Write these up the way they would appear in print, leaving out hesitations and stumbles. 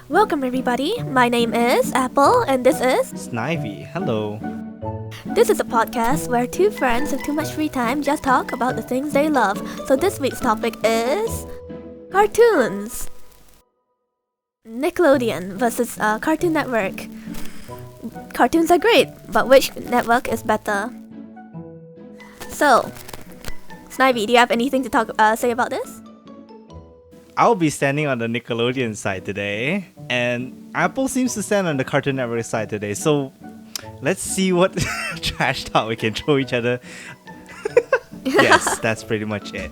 Welcome everybody, my name is Apple and this is Snivy, hello. This is a podcast where two friends with too much free time just talk about the things they love. So this week's topic is cartoons. Nickelodeon versus Cartoon Network. Cartoons are great, but which network is better? So, Snivy, do you have anything to say about this? I'll be standing on the Nickelodeon side today, and Apple seems to stand on the Cartoon Network side today. So let's see what trash talk we can throw each other. Yes, that's pretty much it.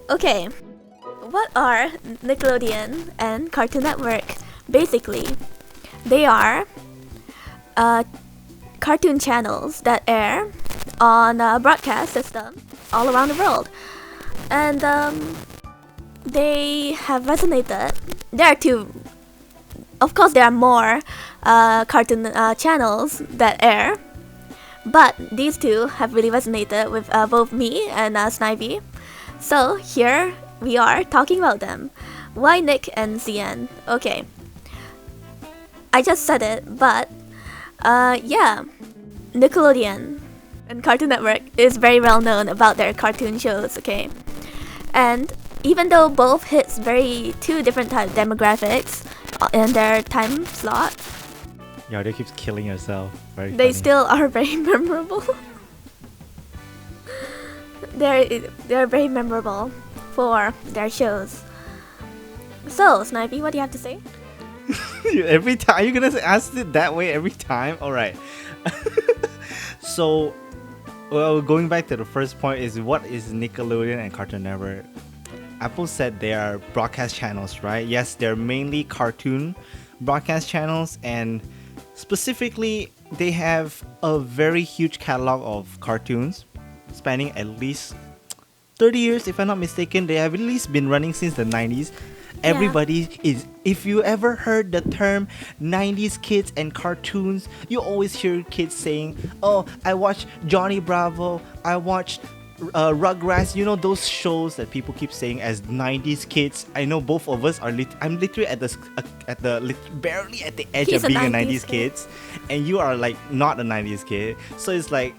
Okay, what are Nickelodeon and Cartoon Network? Basically, they are cartoon channels that air on a broadcast system all around the world. And they have resonated. There are two. Of course, there are more cartoon channels that air, but these two have really resonated with both me and Snivy. So here we are talking about them. Why Nick and CN? Okay, I just said it, but yeah, Nickelodeon and Cartoon Network is very well known about their cartoon shows. Okay, and even though both hits two different type demographics in their time slot, Yardia keeps killing herself. Very they funny. still are very memorable. they're very memorable for their shows. So, Snivy, what do you have to say? Every time you're gonna ask it that way every time. All right. So, well, going back to the first point is what is Nickelodeon and Cartoon Network? Apple said they are broadcast channels, right? Yes, they're mainly cartoon broadcast channels, and specifically, they have a very huge catalog of cartoons spanning at least 30 years, if I'm not mistaken. They have at least been running since the 90s. Everybody is, if you ever heard the term 90s kids and cartoons, you always hear kids saying, oh, I watched Johnny Bravo, I watched Rugrats, you know, those shows that people keep saying as 90s kids. I know both of us are I'm literally barely at the edge He's of being a 90s 90s kid, and you are like not a 90s kid. So it's like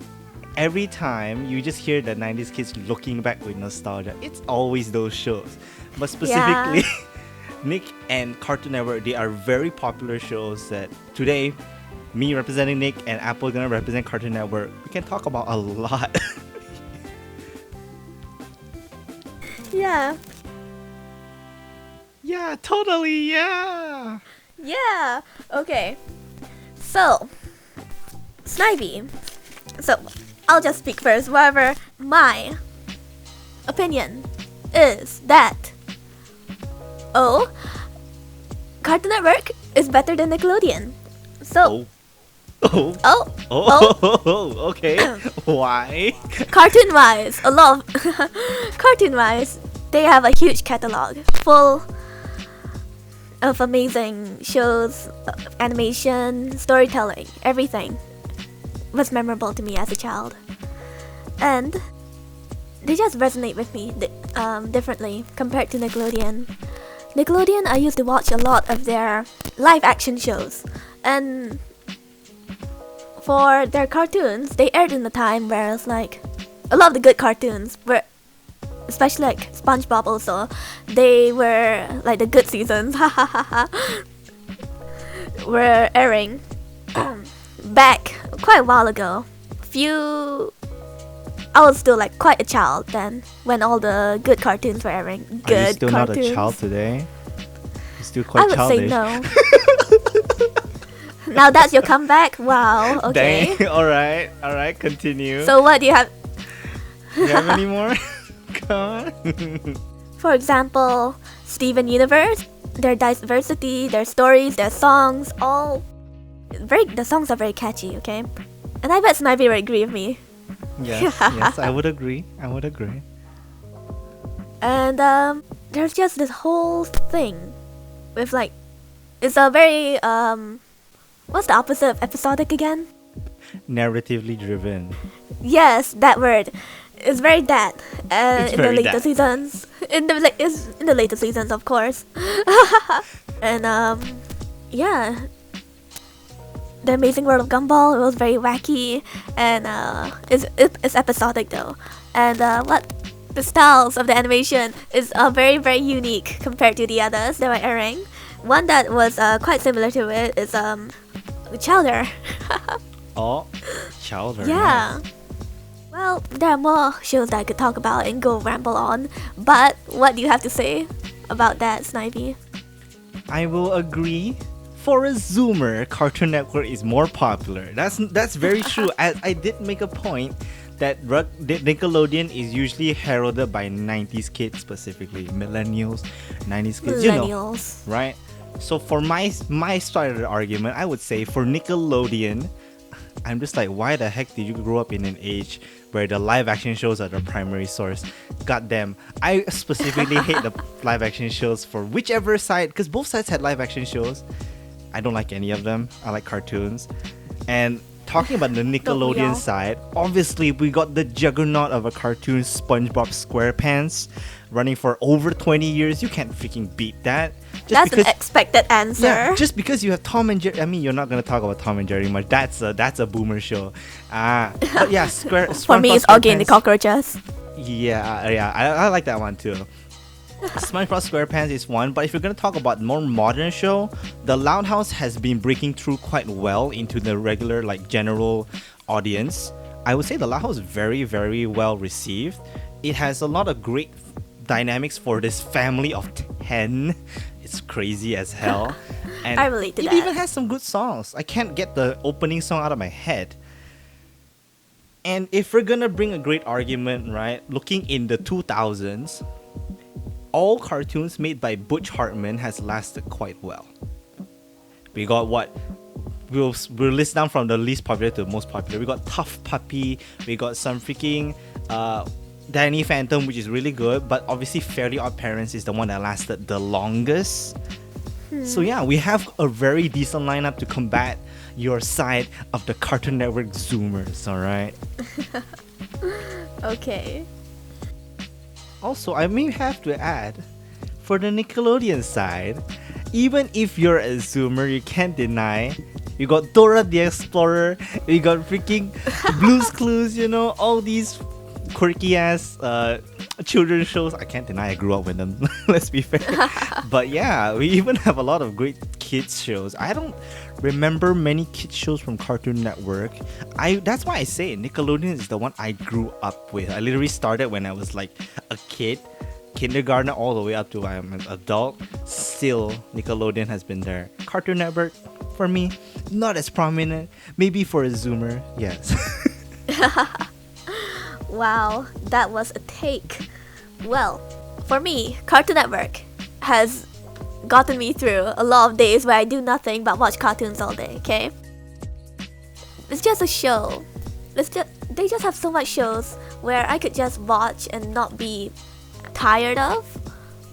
every time you just hear the 90s kids looking back with nostalgia, it's always those shows. But specifically, Nick and Cartoon Network, they are very popular shows that today, me representing Nick and Apple gonna represent Cartoon Network, we can talk about a lot. Yeah. Yeah, totally, yeah. Yeah. Okay. So, Snivy. So, I'll just speak first. Whatever my opinion is that Cartoon Network is better than Nickelodeon. So, Okay. Why? cartoon-wise, cartoon-wise, they have a huge catalog full of amazing shows, animation, storytelling, everything was memorable to me as a child. And they just resonate with me differently compared to Nickelodeon. Nickelodeon, I used to watch a lot of their live action shows, and for their cartoons, they aired in a time where it's like a lot of the good cartoons were, especially like SpongeBob also, they were like the good seasons were airing back quite a while ago. I was still like quite a child then when all the good cartoons were airing. Good Are you still cartoons. not a child today? You're still quite I would childish. say no. Now that's your comeback? Wow, okay. Dang. Alright, continue. So what do you have? Do you have any more? Come on. For example, Steven Universe, their diversity, their stories, their songs, the songs are very catchy, okay? And I bet Snivy will agree with me. Yes, I would agree. And there's just this whole thing with like, it's a very what's the opposite of episodic again? Narratively driven. Yes, that word. It's very that. It's in very the later that. seasons. In the later seasons, of course. And yeah, the Amazing World of Gumball. It was very wacky, and it's episodic though. And what the styles of the animation is very very unique compared to the others that were airing. One that was quite similar to it is Chowder. Oh, Chowder. Yeah. Nice. Well, there are more shows that I could talk about and go ramble on, but what do you have to say about that, Snivy? I will agree. For a Zoomer, Cartoon Network is more popular. That's very true. I did make a point that Nickelodeon is usually heralded by 90s kids, specifically millennials, 90s kids, Millennials. right? So for my side of the argument, I would say for Nickelodeon, I'm just like, why the heck did you grow up in an age where the live action shows are the primary source? Goddamn, I specifically hate the live action shows for whichever side, because both sides had live action shows. I don't like any of them. I like cartoons. And talking about the Nickelodeon side, obviously we got the juggernaut of a cartoon, SpongeBob SquarePants, running for over 20 years. You can't freaking beat that. That's an expected answer. Yeah, just because you have Tom and Jerry. I mean, you're not gonna talk about Tom and Jerry much. That's a boomer show. But yeah, For me, it's Augie and the Cockroaches. Yeah, I like that one too. SpongeBob SquarePants is one, but if you're gonna talk about more modern show, The Loud House has been breaking through quite well into the regular general audience. I would say The Loud House is very very well received. It has a lot of great dynamics for this family of 10. It's crazy as hell. And I relate to it that. even has some good songs. I can't get the opening song out of my head. And if we're gonna bring a great argument, right, looking in the 2000s, all cartoons made by Butch Hartman has lasted quite well. We got what? We'll list down from the least popular to the most popular. We got Tough Puppy. We got some freaking Danny Phantom, which is really good. But obviously Fairly Odd Parents is the one that lasted the longest. So yeah, we have a very decent lineup to combat your side of the Cartoon Network Zoomers, alright? Okay. Also, I may have to add, for the Nickelodeon side, even if you're a Zoomer, you can't deny, you got Dora the Explorer, you got freaking Blue's Clues, all these quirky ass children's shows. I can't deny I grew up with them, let's be fair. But yeah, we even have a lot of great kids shows. I don't remember many kids shows from Cartoon Network. That's why I say Nickelodeon is the one I grew up with. I literally started when I was like a kid, kindergarten all the way up to I'm an adult. Still, Nickelodeon has been there. Cartoon Network, for me, not as prominent. Maybe for a Zoomer, yes. Wow, that was a take. Well, for me, Cartoon Network has gotten me through a lot of days where I do nothing but watch cartoons all day, okay? It's just a show. They just have so much shows where I could just watch and not be tired of,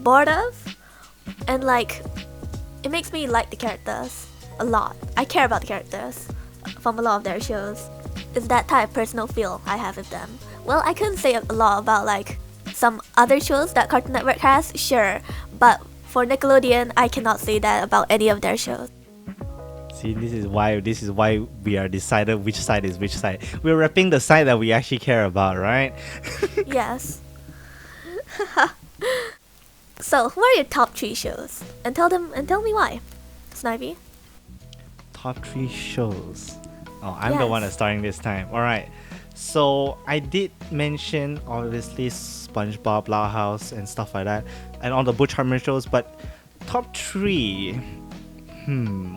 bored of, and it makes me like the characters a lot. I care about the characters from a lot of their shows. It's that type of personal feel I have with them. Well, I couldn't say a lot about some other shows that Cartoon Network has, sure, but for Nickelodeon, I cannot say that about any of their shows. See, this is why we are decided which side is which side. We're repping the side that we actually care about, right? Yes. So, who are your top 3 shows? And tell me why. Snivy? Top 3 shows. Oh, I'm the Yes. one that's starting this time. Alright. So I did mention obviously SpongeBob, Loud House, and stuff like that, and all the Butch Hartman shows. But top 3,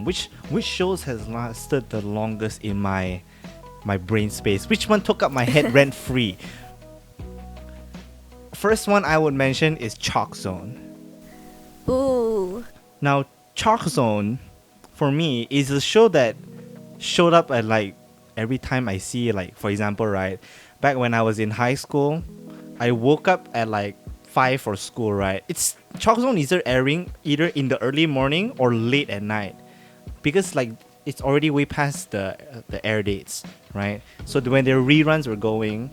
which shows has lasted the longest in my brain space? Which one took up my head rent free? First one I would mention is Chalk Zone. Ooh. Now, Chalk Zone, for me, is a show that showed up at every time I see for example, right, back when I was in high school, I woke up at 5 for school, right? Chalk Zone is airing either in the early morning or late at night, because it's already way past the air dates, right? So when their reruns were going,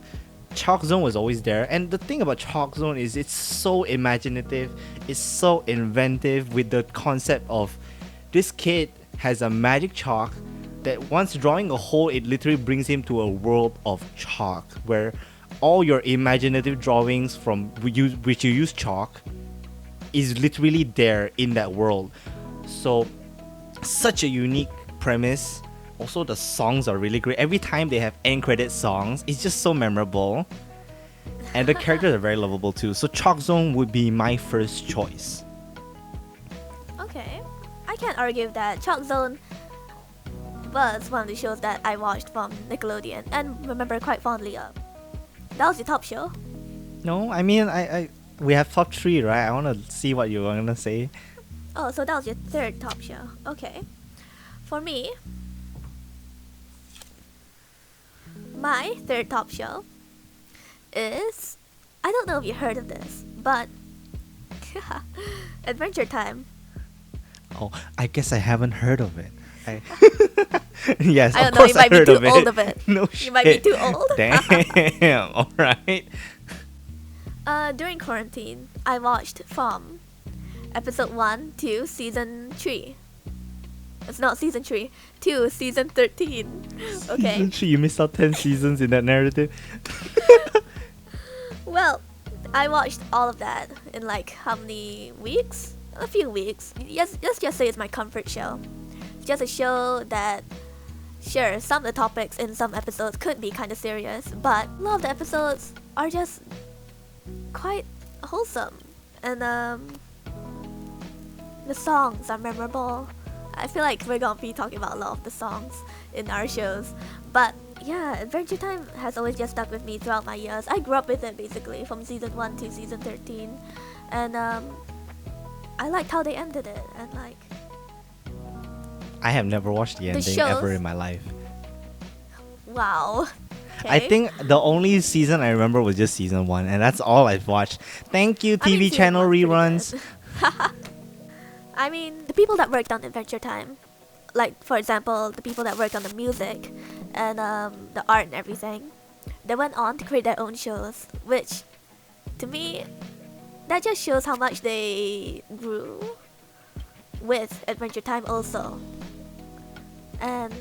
Chalk Zone was always there. And the thing about Chalk Zone is it's so imaginative, it's so inventive with the concept of this kid has a magic chalk that once drawing a hole, it literally brings him to a world of chalk where all your imaginative drawings from which you use chalk is literally there in that world. So such a unique premise. Also, the songs are really great. Every time they have end credit songs, it's just so memorable. And the characters are very lovable too. So Chalk Zone would be my first choice. Okay, I can't argue that Chalk Zone was one of the shows that I watched from Nickelodeon and remember quite fondly of. That was your top show? No, I mean, I we have top 3, right? I want to see what you're going to say. Oh, so that was your third top show. Okay. For me, my third top show is, I don't know if you heard of this, but Adventure Time. Oh, I guess I haven't heard of it. Yes, I of don't know, course you might I heard be too of it. old of it. No You shit. might be too old. Damn. All right. During quarantine, I watched from episode 1 to season 3. It's not season 3, to season 13. Okay. Season 3, you missed out 10 seasons in that narrative. Well, I watched all of that in like how many weeks? A few weeks. Yes, let's just say it's my comfort show. It's just a show that, sure, some of the topics in some episodes could be kind of serious, but a lot of the episodes are just quite wholesome. And the songs are memorable. I feel like we're gonna be talking about a lot of the songs in our shows. But yeah, Adventure Time has always just stuck with me throughout my years. I grew up with it basically from season 1 to season 13. And I liked how they ended it. And like, I have never watched the ending shows- ever in my life. wow. I Okay. think the only season I remember was just season 1, and that's all I've watched. Thank you, I mean, TV season channel one's pretty reruns. good. I mean, the people that worked on Adventure Time, like for example, the people that worked on the music and the art and everything, they went on to create their own shows, which to me, that just shows how much they grew with Adventure Time also. And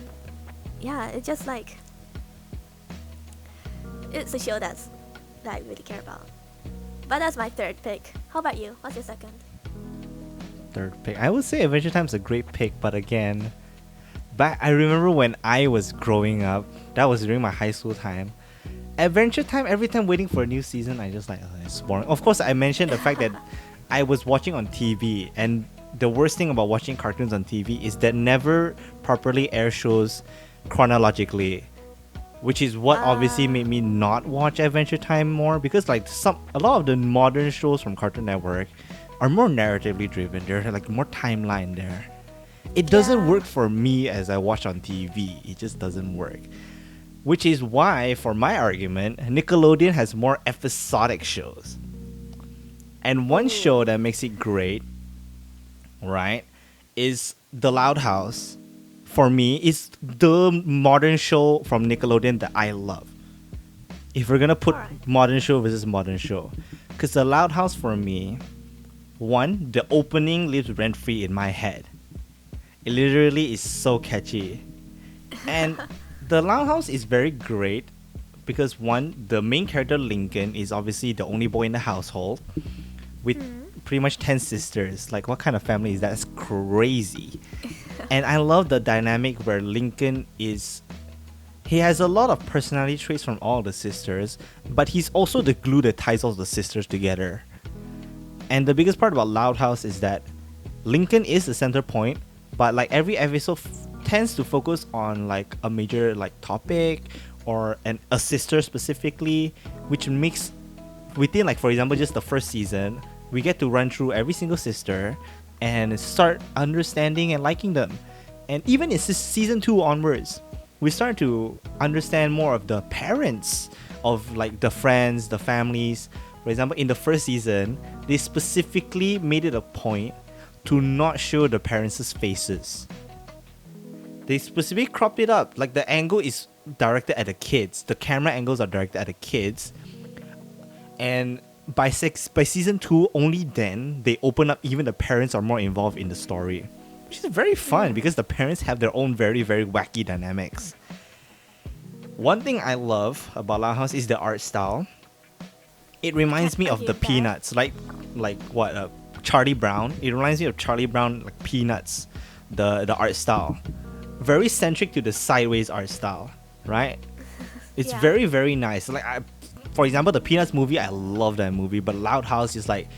yeah, it's just like, it's a show that I really care about. But that's my third pick. How about you? What's your second? Third pick. I would say Adventure Time's a great pick, but again, back I remember when I was growing up, that was during my high school time. Adventure Time, every time waiting for a new season, I just like, oh, it's boring. Of course, I mentioned the fact that I was watching on TV, and the worst thing about watching cartoons on TV is that never properly air shows chronologically, which is what obviously made me not watch Adventure Time more, because like a lot of the modern shows from Cartoon Network are more narratively driven. There's like more timeline there. It doesn't Yeah. work for me as I watch on TV. It just doesn't work. Which is why, for my argument, Nickelodeon has more episodic shows. And one show that makes it great, right, is The Loud House. For me, is the modern show from Nickelodeon that I love. If we're gonna put Alright. modern show versus modern show, because The Loud House for me, one, the opening lives rent free in my head. It literally is so catchy, and The Loud House is very great because one, the main character Lincoln is obviously the only boy in the household with pretty much 10 sisters. Like, what kind of family is that? It's crazy. And I love the dynamic where Lincoln is, he has a lot of personality traits from all the sisters, but he's also the glue that ties all the sisters together. And the biggest part about Loud House is that Lincoln is the center point, but like every episode tends to focus on like a major like topic or a sister specifically, which makes within, like, for example, just the first season, we get to run through every single sister and start understanding and liking them. And even in season 2 onwards, we start to understand more of the parents of like the friends, the families. For example, in the first season, they specifically made it a point to not show the parents' faces. They specifically cropped it up. Like, the angle is directed at the kids. The camera angles are directed at the kids. And by season 2, only then they open up, even the parents are more involved in the story, which is very fun because the parents have their own very, very wacky dynamics. One thing I love about Loud House is the art style. It reminds me of the Peanuts, like what Charlie Brown. It reminds me of Charlie Brown, like Peanuts, the art style. Very centric to the sideways art style, right? It's very, very nice. Like for example, the Peanuts movie, I love that movie, but Loud House is like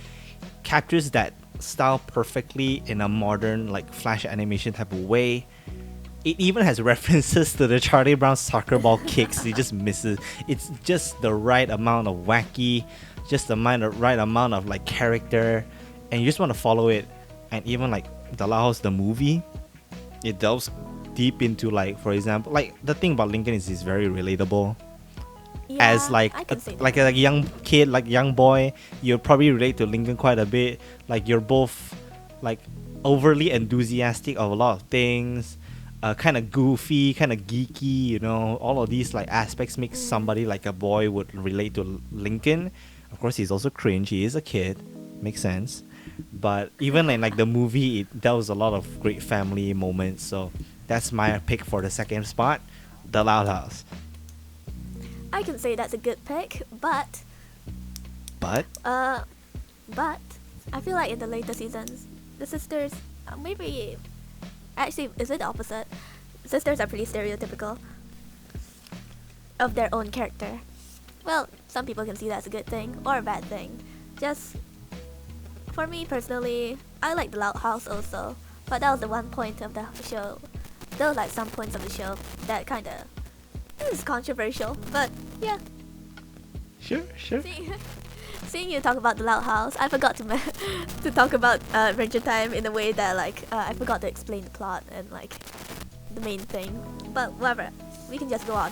captures that style perfectly in a modern like flash animation type of way. It even has references to the Charlie Brown soccer ball kicks. It just misses. It's just the right amount of wacky, just the right amount of like character, and you just want to follow it. And even like the Loud House, the movie, it delves deep into like, for example, like the thing about Lincoln is he's very relatable. As like a young kid, like young boy, you'll probably relate to Lincoln quite a bit. Like you're both like overly enthusiastic of a lot of things, kind of goofy, kind of geeky, you know. All of these like aspects make somebody like a boy would relate to Lincoln. Of course, he's also cringe. He is a kid, makes sense. But even in like the movie, there was a lot of great family moments. So that's my pick for the second spot, The Loud House. I can say that's a good pick, but I feel like in the later seasons, the sisters maybe actually is it the opposite? Sisters are pretty stereotypical of their own character. Well, some people can see that's a good thing or a bad thing. Just for me personally, I like the Loud House also, but that was the one point of the show. There were like some points of the show that kind of is controversial, but yeah. Sure. Seeing you talk about the Loud House, I forgot to to talk about Adventure Time in a way that like I forgot to explain the plot and like the main thing. But whatever, we can just go on.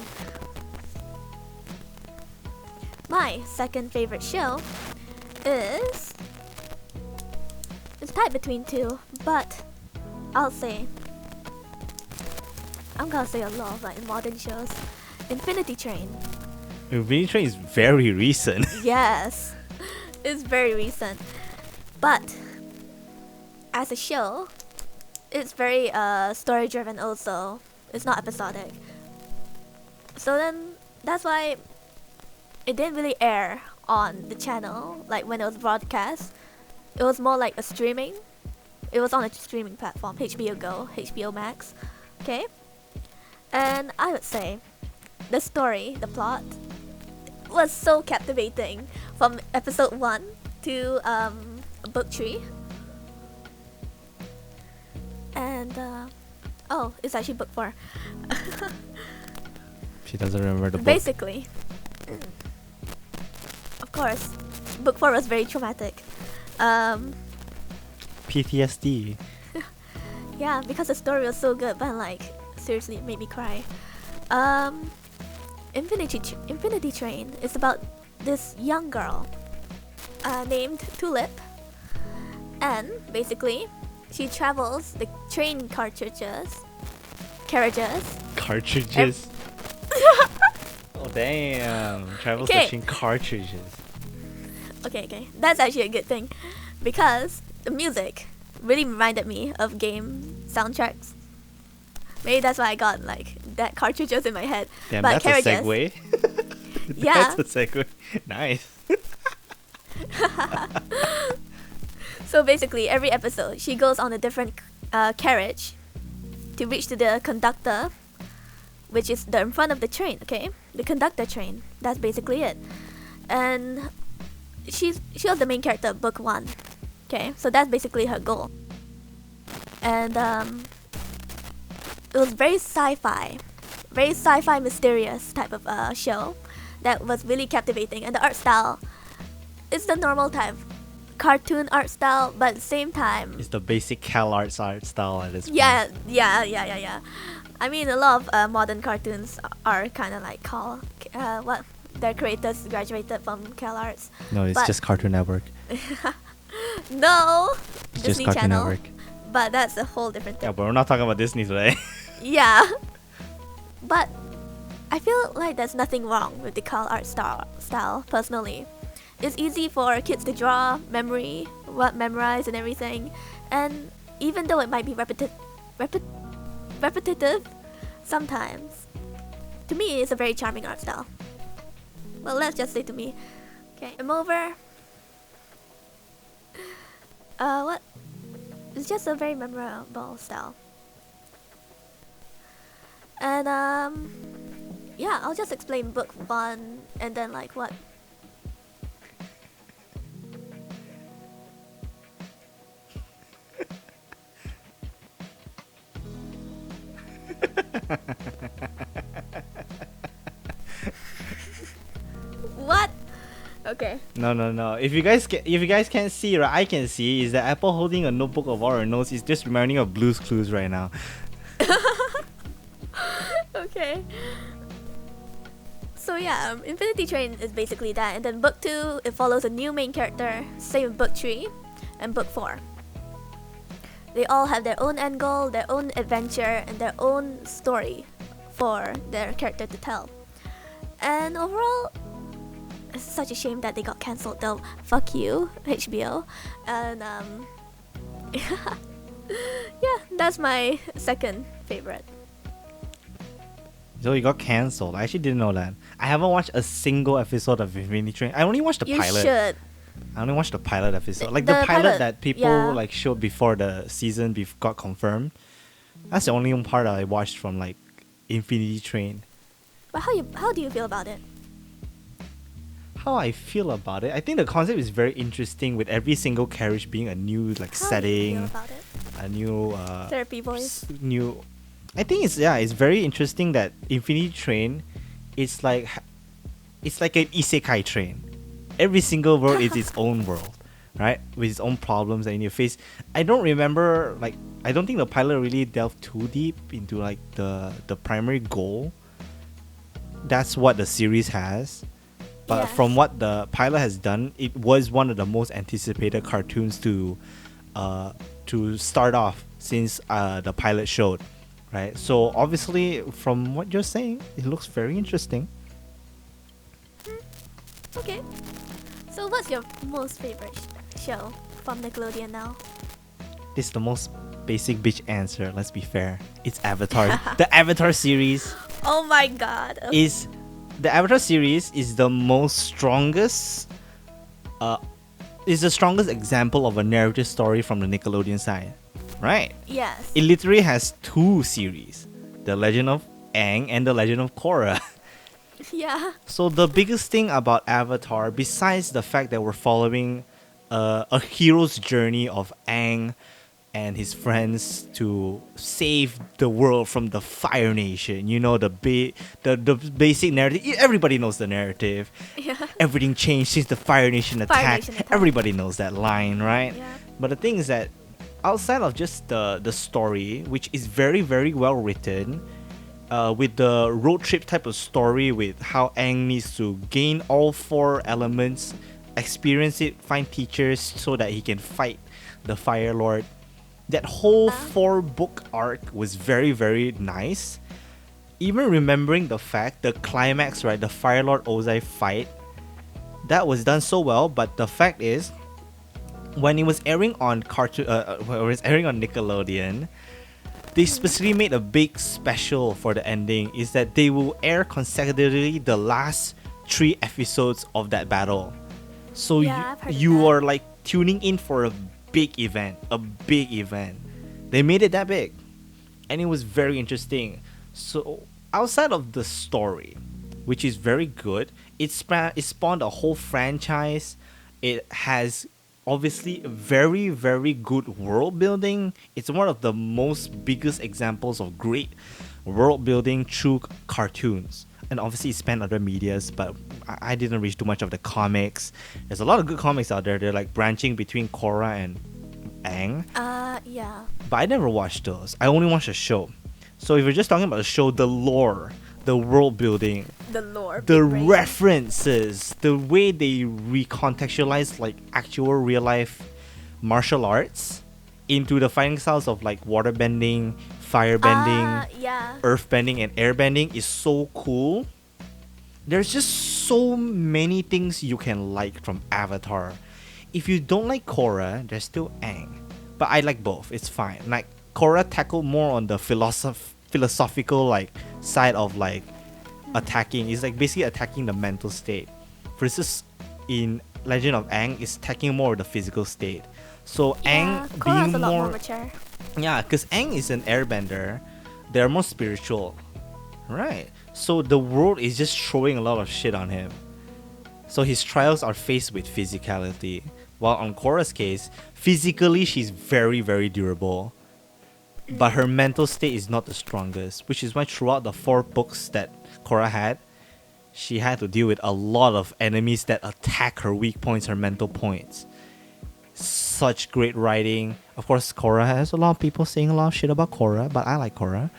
My second favorite show is it's tied between two, but I'm gonna say a lot of like modern shows. Infinity Train. Infinity Train is very recent. Yes, it's very recent. But as a show, it's very story driven also. It's not episodic. So then that's why it didn't really air on the channel like when it was broadcast. It was more like a streaming. It was on a streaming platform, HBO Go, HBO Max. Okay? And I would say the story, the plot, was so captivating from episode 1 to book 3. And it's actually book 4. She doesn't remember the book. Basically, of course, book 4 was very traumatic. PTSD. Yeah, because the story was so good, but like seriously, it made me cry. Infinity Train is about this young girl named Tulip, and basically she travels the train carriages. Oh damn! Travels the train cartridges. Okay, that's actually a good thing, because the music really reminded me of game soundtracks. Maybe that's why I got like that cartridges in my head. Damn, but that's a segue. Yeah. That's a segue. Nice. So basically, every episode, she goes on a different carriage to reach to the conductor, which is in front of the train, okay? The conductor train. That's basically it. And she was the main character of book 1. Okay, so that's basically her goal. And it was very sci-fi mysterious type of show that was really captivating. And the art style is the normal type cartoon art style, but at the same time it's the basic CalArts art style at this point. Yeah. I mean, a lot of modern cartoons are kind of like their creators graduated from CalArts. No, it's just Cartoon Network. No, it's Disney just Cartoon Channel. Network. But that's a whole different thing. Yeah, but we're not talking about Disney today. Yeah. But I feel like there's nothing wrong with the CalArts style, personally. It's easy for kids to draw, memorize and everything. And even though it might be repetitive sometimes, to me it's a very charming art style. Well, let's just say to me. Okay, I'm over. What? It's just a very memorable style. And yeah, I'll just explain book 1 and then like what. What? Okay. No. If you guys can't see, right, I can see is that Apple holding a notebook of all her notes is just reminding of Blue's Clues right now. Okay. So yeah, Infinity Train is basically that, and then book 2 it follows a new main character. Same with book 3 and book 4. They all have their own end goal, their own adventure, and their own story for their character to tell. And overall, it's such a shame that they got cancelled though. Fuck you, HBO. And yeah, that's my second favorite. So it got cancelled. I actually didn't know that. I haven't watched a single episode of Infinity Train. I only watched the You pilot. should. I only watched the pilot episode. Like The the pilot pilot, that people yeah. like showed before the season got confirmed. That's the only one part that I watched from like Infinity Train. But how do you feel about it? How I feel about it, I think the concept is very interesting with every single carriage being a new like How do you setting, feel about it? a new Therapy voice. new. I think it's very interesting that Infinity Train, it's like an isekai train. Every single world is its own world, right? With its own problems and in your face. I don't remember I don't think the pilot really delved too deep into like the primary goal. That's what the series has. But Yes. from what the pilot has done, it was one of the most anticipated cartoons to start off since the pilot showed, right? So obviously, from what you're saying, it looks very interesting. Okay. So what's your most favorite show from Nickelodeon now? This is the most basic bitch answer. Let's be fair. It's Avatar. The Avatar series Oh my god. is the most strongest. Is the strongest example of a narrative story from the Nickelodeon side, right? Yes. It literally has 2 series, The Legend of Aang and The Legend of Korra. Yeah. So the biggest thing about Avatar, besides the fact that we're following a hero's journey of Aang and his friends to save the world from the Fire Nation, you know, the basic narrative. Everybody knows the narrative. Yeah. Everything changed since the Fire Nation attacked. Nation attacked. Everybody knows that line, right? Yeah. But the thing is that outside of just the story, which is very, very well written, with the road trip type of story with how Aang needs to gain all 4 elements, experience it, find teachers so that he can fight the Fire Lord. That whole 4-book arc was very, very nice. Even remembering the fact, the climax, right, the Fire Lord Ozai fight, that was done so well. But the fact is, when it was airing on Nickelodeon, they specifically made a big special for the ending. Is that they will air consecutively the last 3 episodes of that battle. So Yeah, I've heard of you that. are like tuning in for a big event. They made it that big, and it was very interesting. So outside of the story, which is very good, it spawned a whole franchise. It has obviously very, very good world building. It's one of the most biggest examples of great world building through cartoons. And obviously it spanned other medias, but I didn't reach too much of the comics. There's a lot of good comics out there. They're like branching between Korra and Aang. Yeah. But I never watched those. I only watched the show. So if you're just talking about the show, the lore, the world building, The lore. the big brain. references, the way they recontextualize like actual real life martial arts into the fighting styles of like water bending, fire bending, Yeah. earth bending, and air bending is so cool. There's just so many things you can like from Avatar. If you don't like Korra, there's still Aang. but I like both. It's fine. Like Korra tackled more on the philosophical like side of like attacking. It's like basically attacking the mental state. Versus in Legend of Aang, is attacking more of the physical state. So Yeah, Aang Korra's being a lot more more, mature. yeah, because Aang is an airbender. They're more spiritual, right? So the world is just throwing a lot of shit on him. So his trials are faced with physicality. While on Korra's case, physically she's very, very durable. But her mental state is not the strongest, which is why throughout the 4 books that Korra had, she had to deal with a lot of enemies that attack her weak points, her mental points. Such great writing. Of course, Korra has a lot of people saying a lot of shit about Korra, but I like Korra.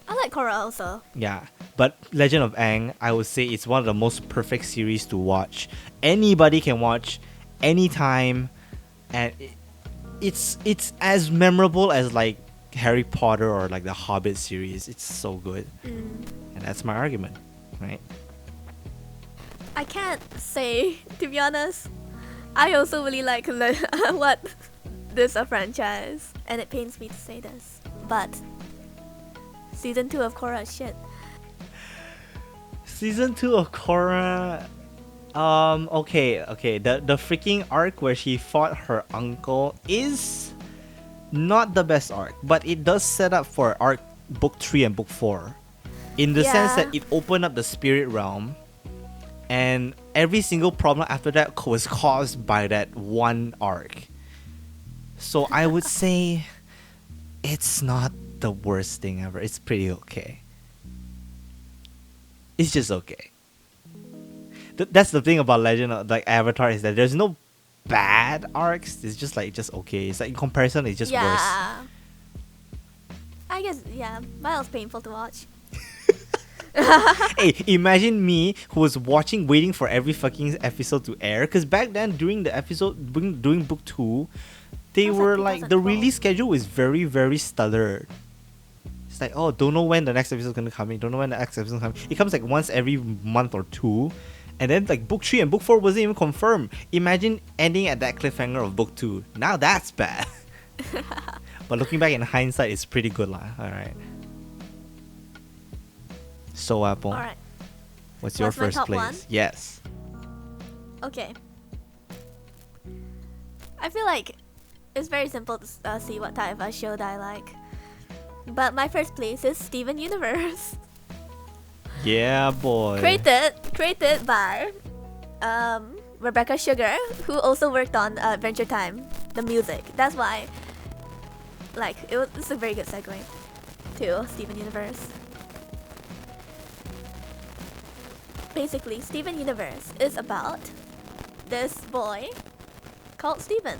I like Korra also. Yeah, but Legend of Aang, I would say it's one of the most perfect series to watch. Anybody can watch anytime, and it's as memorable as like Harry Potter or like the Hobbit series. It's so good, and that's my argument, right? I can't say, to be honest. I also really like what this a franchise, and it pains me to say this, but season 2 of Korra is shit. Season 2 of Korra. Okay. The freaking arc where she fought her uncle is not the best arc, but it does set up for arc book 3 and book 4. In the sense Yeah. that it opened up the spirit realm, and every single problem after that was caused by that one arc. So I would say it's not the worst thing ever. It's pretty okay. It's just okay. That's the thing about Legend of like Avatar, is that there's no bad arcs. It's just okay. It's like in comparison, it's just worse. Yeah. I guess, yeah, but it was painful to watch. Hey, imagine me who was waiting for every fucking episode to air. Because back then, during the episode, during book 2, they That was were like like, the 2012. release schedule is very, very stuttered. It's like, oh, don't know when the next episode is gonna come in. Don't know when the next episode is coming. It comes like once every month or 2. And then like book 3 and book 4 wasn't even confirmed. Imagine ending at that cliffhanger of book 2. Now that's bad. But looking back in hindsight, it's pretty good lah. Alright. So Apple, Alright, what's your What's my first top place? one? Yes. okay. I feel like it's very simple to see what type of show that I like. But my first place is Steven Universe. Yeah, boy. created by Rebecca Sugar, who also worked on Adventure Time, the music. That's why, like, it's a very good segue to Steven Universe. Basically, Steven Universe is about this boy called Steven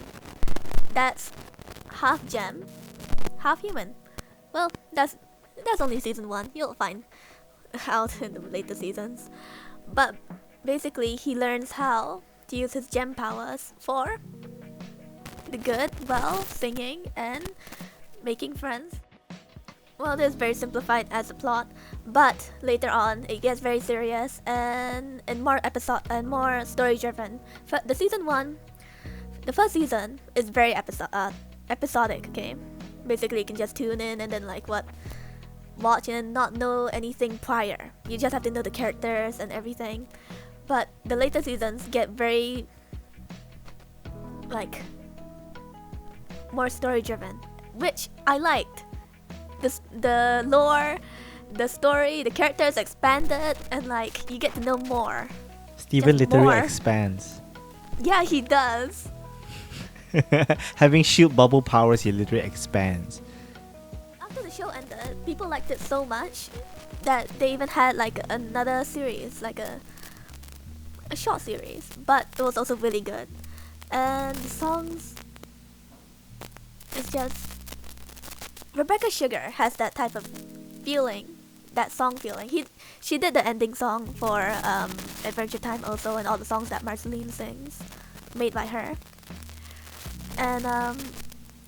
that's half gem, half human. Well, that's only season 1. You'll find out in the later seasons. But basically, he learns how to use his gem powers for the good, well, singing and making friends. Well, this is very simplified as a plot, but later on it gets very serious and more story driven. The season 1, the first season is very episodic. Okay, basically you can just tune in and then watch and not know anything prior. You just have to know the characters and everything. But the later seasons get very more story driven, which I liked. The lore, the story, the characters expanded, and you get to know more. Steven Just literally more. expands. Yeah, he does. Having shield bubble powers, he literally expands. After the show ended, people liked it so much that they even had another series, a short series, but it was also really good. And the songs, it's just Rebecca Sugar has that type of feeling, that song feeling. She did the ending song for Adventure Time also, and all the songs that Marceline sings, made by her. And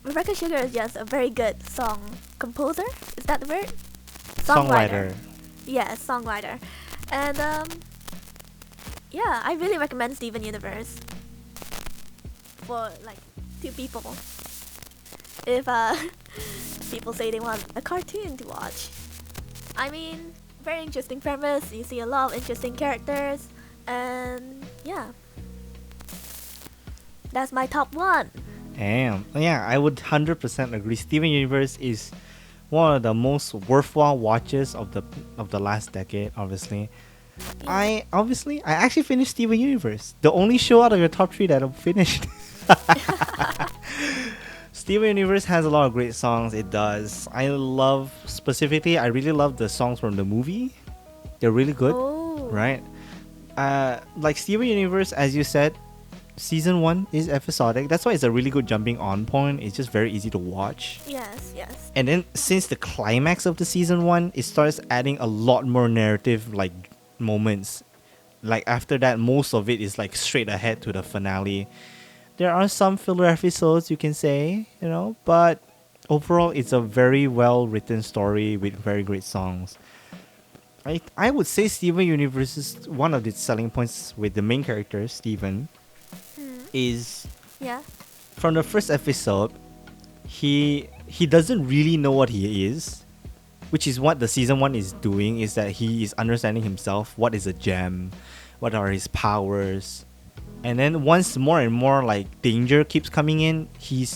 Rebecca Sugar is just a very good song composer. Is that the word? Songwriter. Yeah, songwriter. And yeah, I really recommend Steven Universe for two people. if people say they want a cartoon to watch. I mean, very interesting premise. You see a lot of interesting characters, and yeah, that's my top one. Damn. Yeah, I would 100% agree. Steven Universe is one of the most worthwhile watches of the last decade, obviously. Yeah. I actually finished Steven Universe. The only show out of your top 3 that I've finished. Steven Universe has a lot of great songs. It does. I really love the songs from the movie. They're really good, Oh. right? Like Steven Universe, as you said, season 1 is episodic. That's why it's a really good jumping on point. It's just very easy to watch. Yes, yes. And then since the climax of the season 1, it starts adding a lot more narrative like moments. Like after that, most of it is like straight ahead to the finale. There are some filler episodes, you can say, but overall it's a very well written story with very great songs. I would say Steven Universe's one of its selling points with the main character, Steven, is Yeah. from the first episode, he doesn't really know what he is, which is what the season 1 is doing, is that he is understanding himself. What is a gem? What are his powers? And then once more and more like danger keeps coming in, he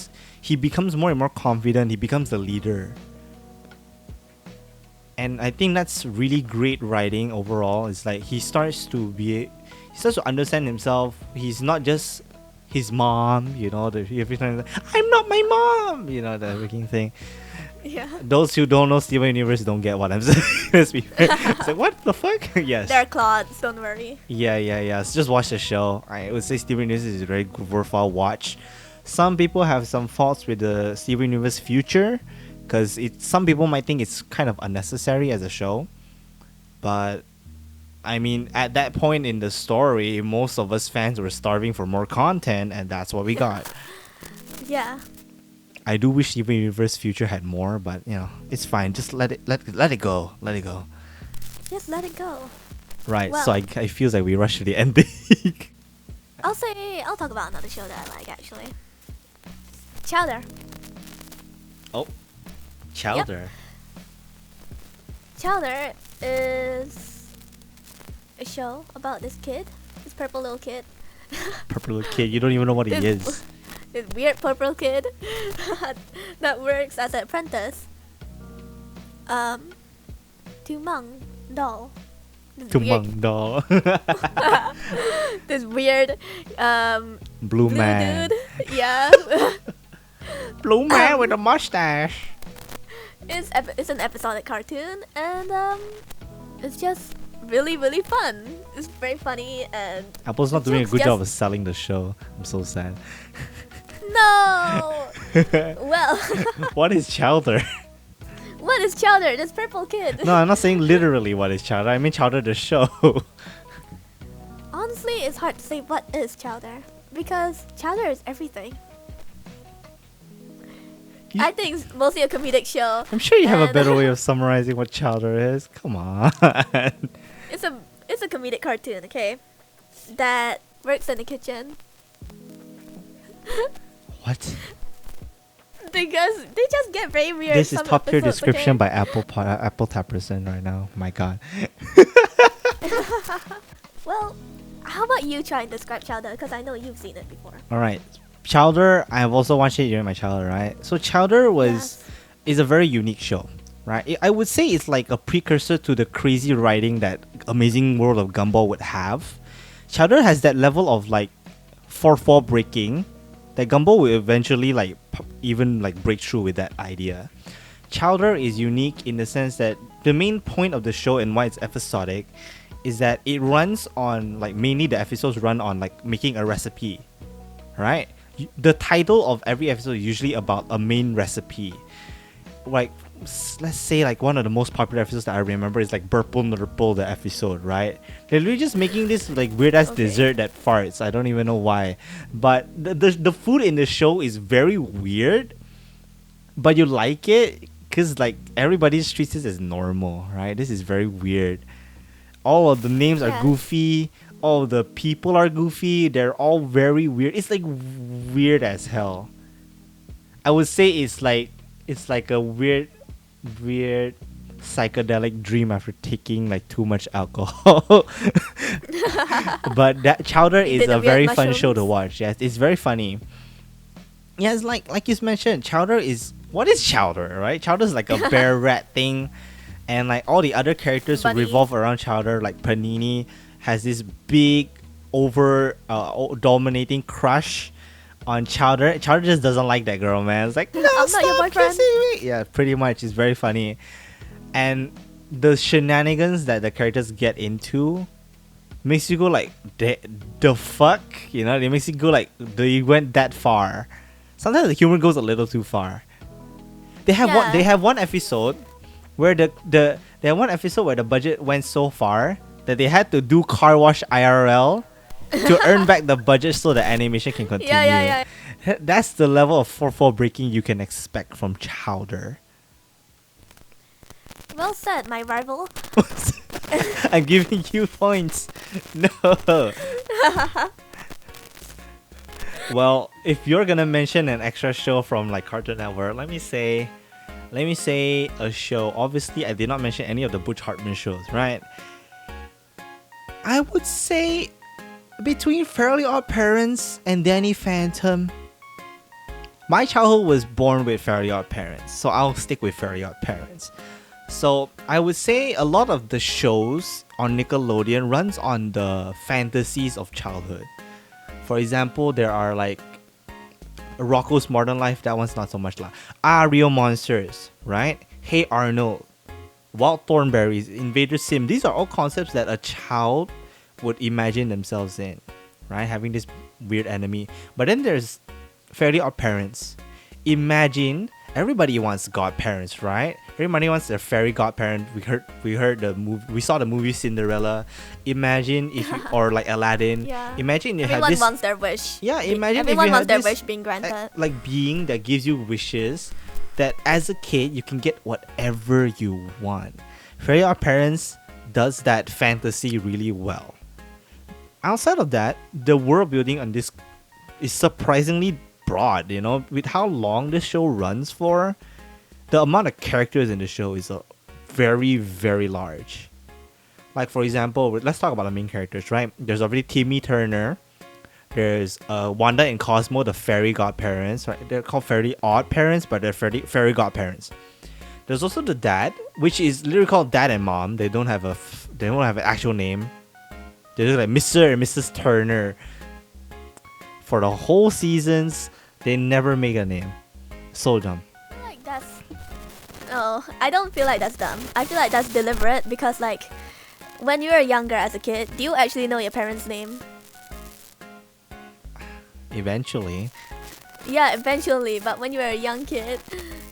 becomes more and more confident. He becomes the leader. And I think that's really great writing overall. It's like he starts to understand himself. He's not just his mom, every time I'm not my mom, the freaking thing. Yeah. Those who don't know Steven Universe don't get what I'm saying. Let's be fair. It's like, what the fuck? Yes. They're clods, don't worry. Yeah. So just watch the show. I would say Steven Universe is a very worthwhile watch. Some people have some faults with the Steven Universe future, because some people might think it's kind of unnecessary as a show. But I mean, at that point in the story, most of us fans were starving for more content, and that's what we got. Yeah. I do wish Steven Universe future had more, but it's fine. Just let it go. Let it go. Just let it go. Right. Well, so I feel like we rushed to the ending. I'll talk about another show that I like actually. Chowder. Oh, Chowder. Chowder is a show about this kid, this purple little kid. Purple little kid. You don't even know what he is. This weird purple kid that works as an apprentice to Mung Doll. Tumang doll. This weird Blue man. dude. Yeah. Blue man with a mustache. It's an episodic cartoon, and it's just really fun. It's very funny, and Apple's not doing a jokes good just- job of selling the show. I'm so sad. No. Well, What is Chowder? what is Chowder? This purple kid. No, I'm not saying literally what is Chowder. I mean Chowder the show. Honestly, it's hard to say what is Chowder because Chowder is everything. You- I think it's mostly a comedic show. I'm sure you have a and better way of summarizing what Chowder is. Come on. It's a comedic cartoon, okay? That works in the kitchen. What? Because they just get very weird. This is some top tier episodes, description okay? by Apple Tapperson right now. My God. Well, how about you try and describe Chowder? Because I know you've seen it before. All right, Chowder. I've also watched it during my childhood, right? So Chowder Yes. is a very unique show, right? I would say it's like a precursor to the crazy writing that Amazing World of Gumball would have. Chowder has that level of like 4/4 breaking that Gumball will eventually like even like break through with that idea. Chowder is unique in the sense that the main point of the show and why it's episodic is that it runs on like mainly the episodes run on like making a recipe, right? The title of every episode is usually about a main recipe. Like let's say like one of the most popular episodes that I remember is like Burple Nurple the episode, right? They're really just making this like weird ass Okay. dessert that farts. I don't even know why, but the food in the show is very weird, but you like it because like everybody treats this as normal, right? This is very weird. All of the names are Yeah. goofy. All of the people are goofy. They're all very weird. It's like weird as hell. I would say it's like a weird psychedelic dream after taking like too much alcohol. But that Chowder You is did the a weird very fun show to mushrooms. watch. Yes, it's very funny. Yeah, it's like you mentioned, Chowder is what is Chowder, right? Chowder is like a bear rat thing, and like all the other characters Bunny. revolve around Chowder. Like Panini has this big, over dominating crush on Chowder. Chowder just doesn't like that girl, man. It's like, no, I'm not stop your boyfriend. kissing me. Yeah, pretty much. It's very funny, and the shenanigans that the characters get into makes you go like, the fuck, you know? It makes you go like, they went that far. Sometimes the humor goes a little too far. They have one. Yeah. They have one episode where they have one episode where the budget went so far that they had to do car wash IRL to earn back the budget so the animation can continue. Yeah. That's the level of 4-4 breaking you can expect from Chowder. Well said, my rival. I'm giving you points. No. Well, if you're gonna mention an extra show from like Cartoon Network, let me say a show. Obviously, I did not mention any of the Butch Hartman shows, right? I would say between Fairly Odd Parents and Danny Phantom. My childhood was born with Fairly Odd Parents, so I'll stick with Fairly Odd Parents. So I would say a lot of the shows on Nickelodeon runs on the fantasies of childhood. For example, there are like Rocko's Modern Life. That one's not so much like Real Monsters, right? Hey Arnold, Wild Thornberries, Invader Sim. These are all concepts that a child would imagine themselves in, right? Having this weird enemy. But then there's Fairly Odd Parents. Imagine everybody wants godparents, right? Everybody wants their fairy godparent. We heard the movie. We saw the movie Cinderella. Imagine if you, or like Aladdin. Yeah. Imagine you have Everyone this. wants their wish. Yeah, imagine if Everyone you wants had their this wish being granted. like being that gives you wishes. That as a kid you can get whatever you want. Fairy Odd Parents does that fantasy really well. Outside of that, the world building on this is surprisingly broad, you know, with how long this show runs for. The amount of characters in the show is very, very large. Like, for example, let's talk about the main characters, right? There's already Timmy Turner. There's Wanda and Cosmo, the fairy godparents, right? They're called Fairy Odd Parents, but they're fairy godparents. There's also the dad, which is literally called Dad and Mom. They don't have an actual name. They're just like Mr. and Mrs. Turner. For the whole seasons, they never make a name. So dumb. I feel like that's. Oh, I don't feel like that's dumb. I feel like that's deliberate because, like, when you were younger as a kid, do you actually know your parents' name? Eventually. Yeah, eventually. But when you were a young kid,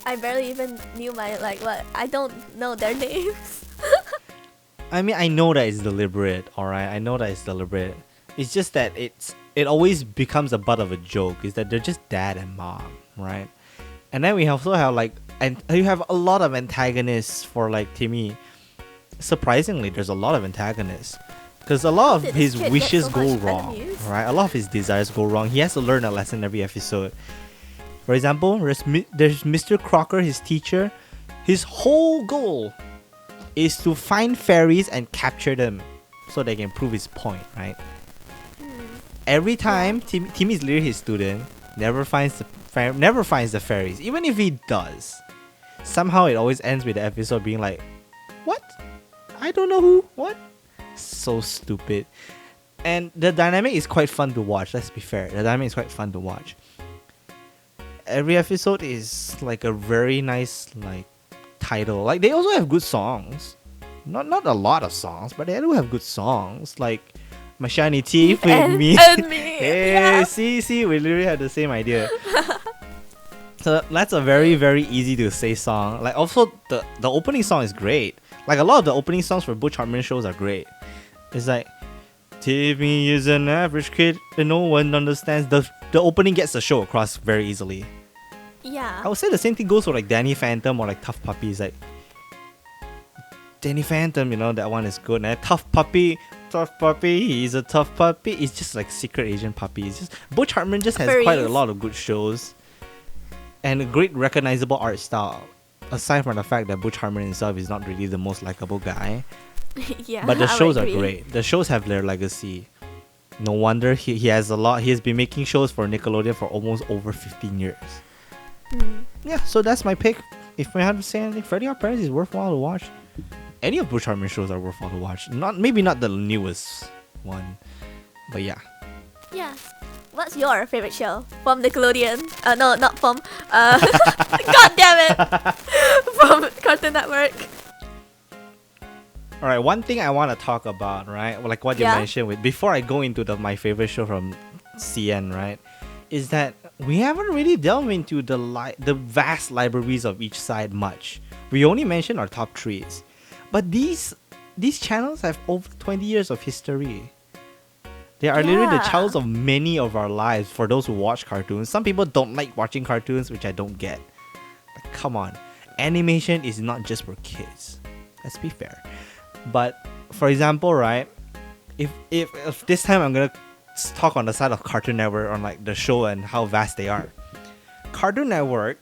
I barely even knew I don't know their names. I mean, I know that it's deliberate, alright? I know that it's deliberate. It's just that it always becomes a butt of a joke. Is that they're just dad and mom, right? And then we also have like, and you have a lot of antagonists for like Timmy. Surprisingly, there's a lot of antagonists. Because a lot of Did his this kid wishes get so go much wrong, enemies? right? A lot of his desires go wrong. He has to learn a lesson every episode. For example, there's Mr. Crocker, his teacher. His whole goal is to find fairies and capture them so they can prove his point, right? Every time Timmy's literally his student, never finds the fairies. Even if he does, somehow it always ends with the episode being like, "What? I don't know who. What?" So stupid. And the dynamic is quite fun to watch. Let's be fair. The dynamic is quite fun to watch. Every episode is like a very nice like title. Like they also have good songs. Not a lot of songs, but they do have good songs. Like My Shiny Teeth with Me. And me. Hey, Yeah. see, we literally had the same idea. So that's a very, very easy to say song. Like also the opening song is great. Like a lot of the opening songs for Butch Hartman shows are great. It's like Timmy is an average kid and no one understands. The opening gets the show across very easily. Yeah. I would say the same thing goes for like Danny Phantom or like Tough Puppy. It's like Danny Phantom, you know, that one is good. And Tough Puppy, he's a tough puppy. It's just like Secret Agent Puppy. It's just Butch Hartman just has quite a Furries. lot of good shows. and a great recognizable art style. Aside from the fact that Butch Harmon himself is not really the most likable guy, Yeah, but the I would shows are agree. great. The shows have their legacy. No wonder he has a lot. He has been making shows for Nickelodeon for almost over 15 years. Mm. Yeah, so that's my pick. If I had to say anything, Freddy Our Parents is worthwhile to watch. Any of Butch Harmon shows are worthwhile to watch. Maybe not the newest one, but yeah. Yeah. What's your favorite show from Nickelodeon? No, not from. God damn it! From Cartoon Network. All right, one thing I want to talk about, right? Like what you Yeah. mentioned with before I go into my favorite show from CN, right? Is that we haven't really delved into the vast libraries of each side much. We only mentioned our top threes, but these channels have over 20 years of history. They are literally the Yeah. childs of many of our lives for those who watch cartoons. Some people don't like watching cartoons, which I don't get. Like, come on, animation is not just for kids. Let's be fair. But for example, right, if this time I'm gonna talk on the side of Cartoon Network on like the show and how vast they are. Cartoon Network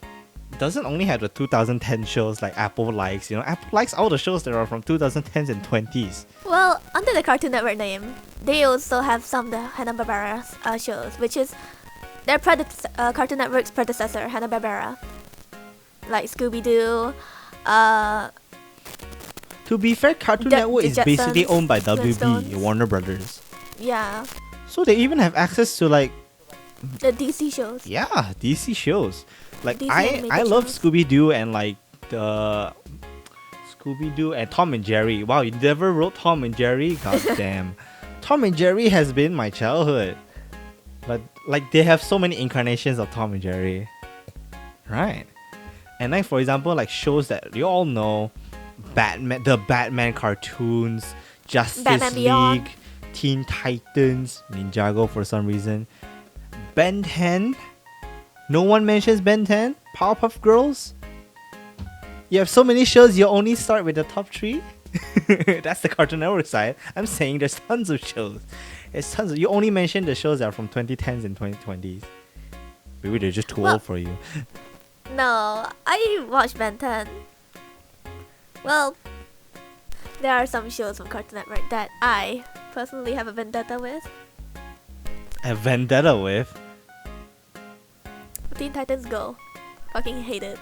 doesn't only have the 2010 shows like Apple likes. Apple likes all the shows that are from 2010s and 20s. Well, under the Cartoon Network name, they also have some of the Hanna-Barbera shows, which is their Cartoon Network's predecessor, Hanna-Barbera. Like Scooby-Doo, To be fair, Cartoon The Network is basically Jetsons, owned by WB, Flintstones. Warner Brothers. yeah, So they even have access to like, the DC shows. yeah, DC shows. Like DC I animated love shows. Scooby-Doo and like the Scooby-Doo and Tom and Jerry. Wow, you never wrote Tom and Jerry? God damn. Tom and Jerry has been my childhood. But like they have so many incarnations of Tom and Jerry. Right. And like for example, like shows that you all know, the Batman cartoons, Justice Batman Beyond. League, Teen Titans, Ninjago for some reason, Ben 10. No one mentions Ben 10. Powerpuff Girls. You have so many shows. You only start with the top three. That's the Cartoon Network side. I'm saying there's tons of shows. There's tons. You only mention the shows that are from 2010s and 2020s. Maybe they're just too Well- old for you. No, I watched Ben 10. Well, there are some shows from Cartoon Network that I personally have a vendetta with. A vendetta with. Teen Titans Go. Fucking hate it.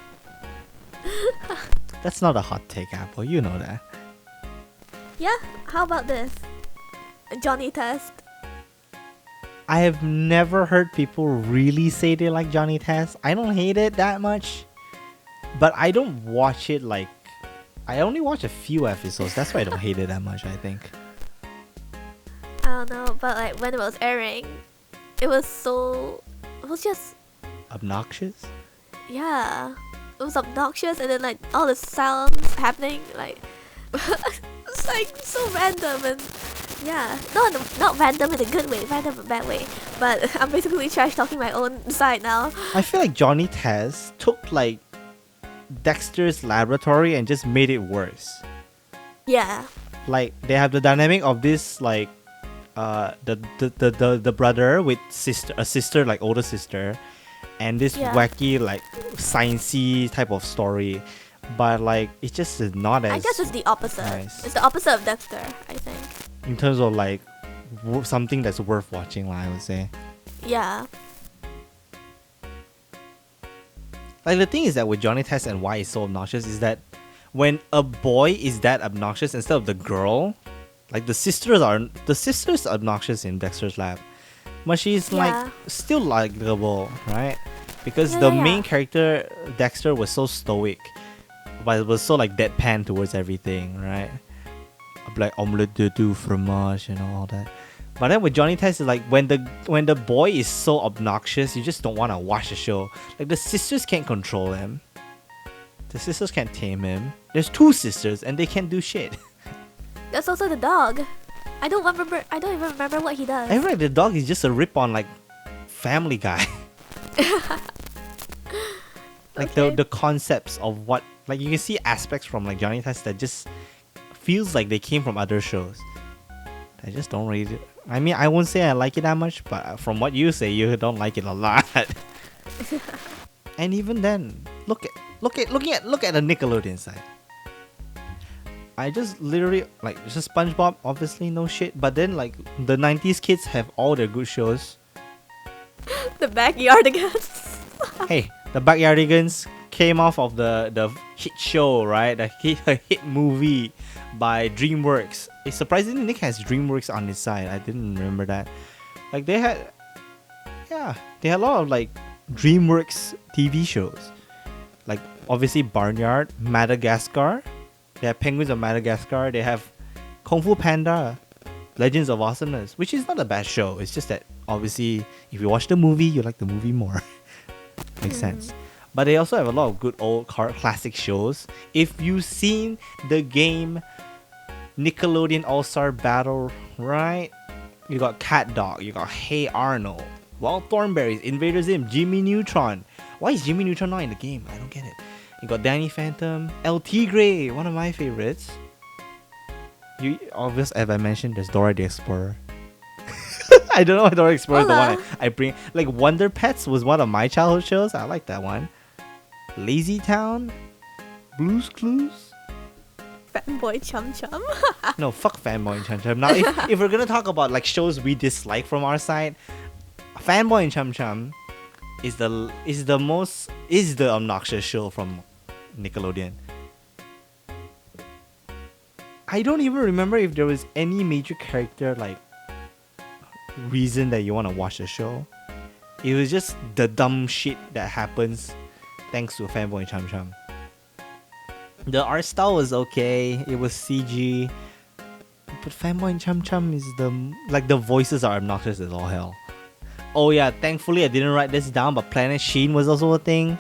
That's not a hot take, Apple. You know that. Yeah, how about this? Johnny Test. I have never heard people really say they like Johnny Test. I don't hate it that much, but I don't watch it like. I only watch a few episodes. That's why I don't hate it that much, I think. I don't know, but like when it was airing, it was just, Obnoxious? yeah. It was obnoxious, and then like all the sounds happening, like it's like so random, and yeah, not random in a good way, random in a bad way. But I'm basically trash talking my own side now. I feel like Johnny Test took like Dexter's Laboratory and just made it worse. Yeah, Like they have the dynamic of this like the brother with a sister like older sister, and this Yeah. wacky like sciencey type of story, but like it just is not as I guess it's the opposite. nice. It's the opposite of Dexter, I think. in terms of like something that's worth watching, I would say. Yeah, Like the thing is that with Johnny Test and why it's so obnoxious is that when a boy is that obnoxious instead of the girl, like the sisters are obnoxious in Dexter's Lab, but she's Yeah. like still likable, right? Because Yeah, the yeah, main yeah. character Dexter was so stoic, but it was so like deadpan towards everything, right? Like omelette de deux fromage and all that. But then with Johnny Test, it's like when the boy is so obnoxious, you just don't want to watch the show. Like the sisters can't control him. The sisters can't tame him. There's two sisters and they can't do shit. that's also the dog. I don't even remember what he does. I feel like the dog is just a rip on like Family Guy. Like Okay. the concepts of what, like you can see aspects from like Johnny Test that just feels like they came from other shows. I just don't really. I mean, I won't say I like it that much, but from what you say, you don't like it a lot. And even then, look at the Nickelodeon side. I just literally like just SpongeBob, obviously no shit. But then like the 90s kids have all their good shows. The Backyardigans. Hey, the Backyardigans came off of the hit show, right? The hit movie by DreamWorks. It's surprisingly Nick has DreamWorks on his side. I didn't remember that. Like they had a lot of like DreamWorks TV shows. Like obviously Barnyard, Madagascar. They have Penguins of Madagascar. They have Kung Fu Panda, Legends of Awesomeness, which is not a bad show. It's just that obviously if you watch the movie, you like the movie more. Makes sense. But they also have a lot of good old classic shows. If you've seen the game Nickelodeon All-Star Battle, right? You got Cat Dog, you got Hey Arnold, Wild Thornberrys, Invader Zim, Jimmy Neutron. Why is Jimmy Neutron not in the game? I don't get it. You got Danny Phantom, El Tigre, one of my favorites. You obvious, as I mentioned, there's Dora the Explorer. I don't know why Dora the Explorer is the one I bring. Like Wonder Pets was one of my childhood shows. I like that one. Lazy Town, Blue's Clues. Fanboy Chum Chum. No, fuck Fanboy and Chum Chum. Now, if we're gonna talk about like shows we dislike from our side, Fanboy and Chum Chum is the obnoxious show from Nickelodeon. I don't even remember if there was any major character like reason that you want to watch the show. It was just the dumb shit that happens thanks to Fanboy and Chum Chum. The art style was okay. It was CG. But Fanboy and Chum Chum is the voices are obnoxious as all hell. Oh yeah, thankfully I didn't write this down, but Planet Sheen was also a thing.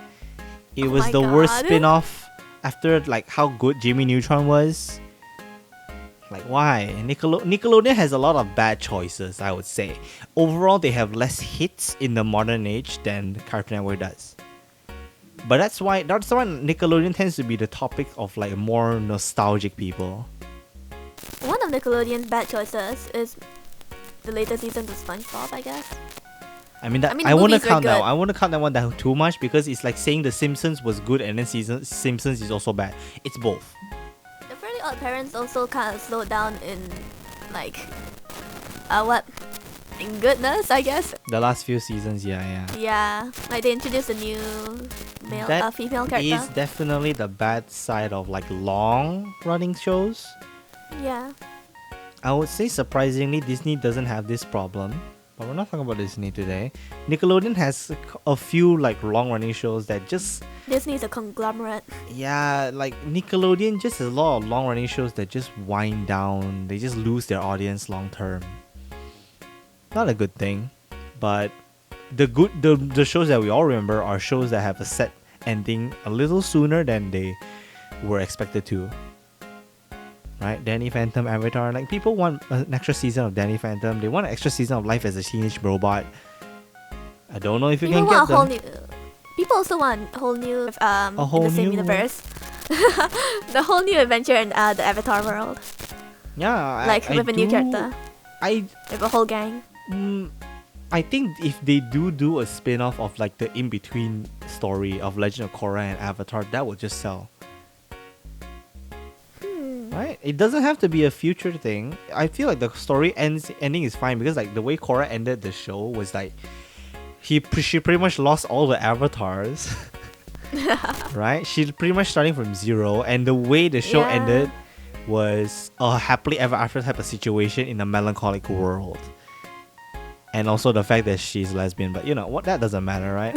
It was the worst spin-off after like how good Jimmy Neutron was. Like why? Nickelodeon has a lot of bad choices, I would say. Overall, they have less hits in the modern age than Cartoon Network does. But that's why Nickelodeon tends to be the topic of like more nostalgic people. One of Nickelodeon's bad choices is the later seasons of SpongeBob, I guess. I mean, I wouldn't count that. I wouldn't count that one down too much because it's like saying The Simpsons was good and then Simpsons is also bad. It's both. The Fairly Odd Parents also kind of slowed down in like in goodness, I guess. The last few seasons, yeah. Yeah, like they introduced a new female character. Is definitely the bad side of like long running shows. Yeah. I would say surprisingly Disney doesn't have this problem. But we're not talking about Disney today. Nickelodeon has a few like long running shows that just... Disney's a conglomerate. Yeah, like Nickelodeon just has a lot of long running shows that just wind down. They just lose their audience long term. Not a good thing. But the shows that we all remember are shows that have a set ending a little sooner than they were expected to. Right? Danny Phantom, Avatar. Like, people want an extra season of Danny Phantom. They want an extra season of Life as a Teenage Robot. I don't know if you can get them. People also want a whole new in the same universe. The whole new adventure in the Avatar world. Yeah, like with a new character. With a whole gang. I think if they do a spin-off of like the in-between story of Legend of Korra and Avatar, that would just sell. Right? It doesn't have to be a future thing. I feel like the story ending is fine because like the way Korra ended the show was like she pretty much lost all the avatars. Right? She's pretty much starting from zero, and the way the show ended was a happily ever after type of situation in a melancholic world. And also the fact that she's lesbian, but you know what, that doesn't matter, right?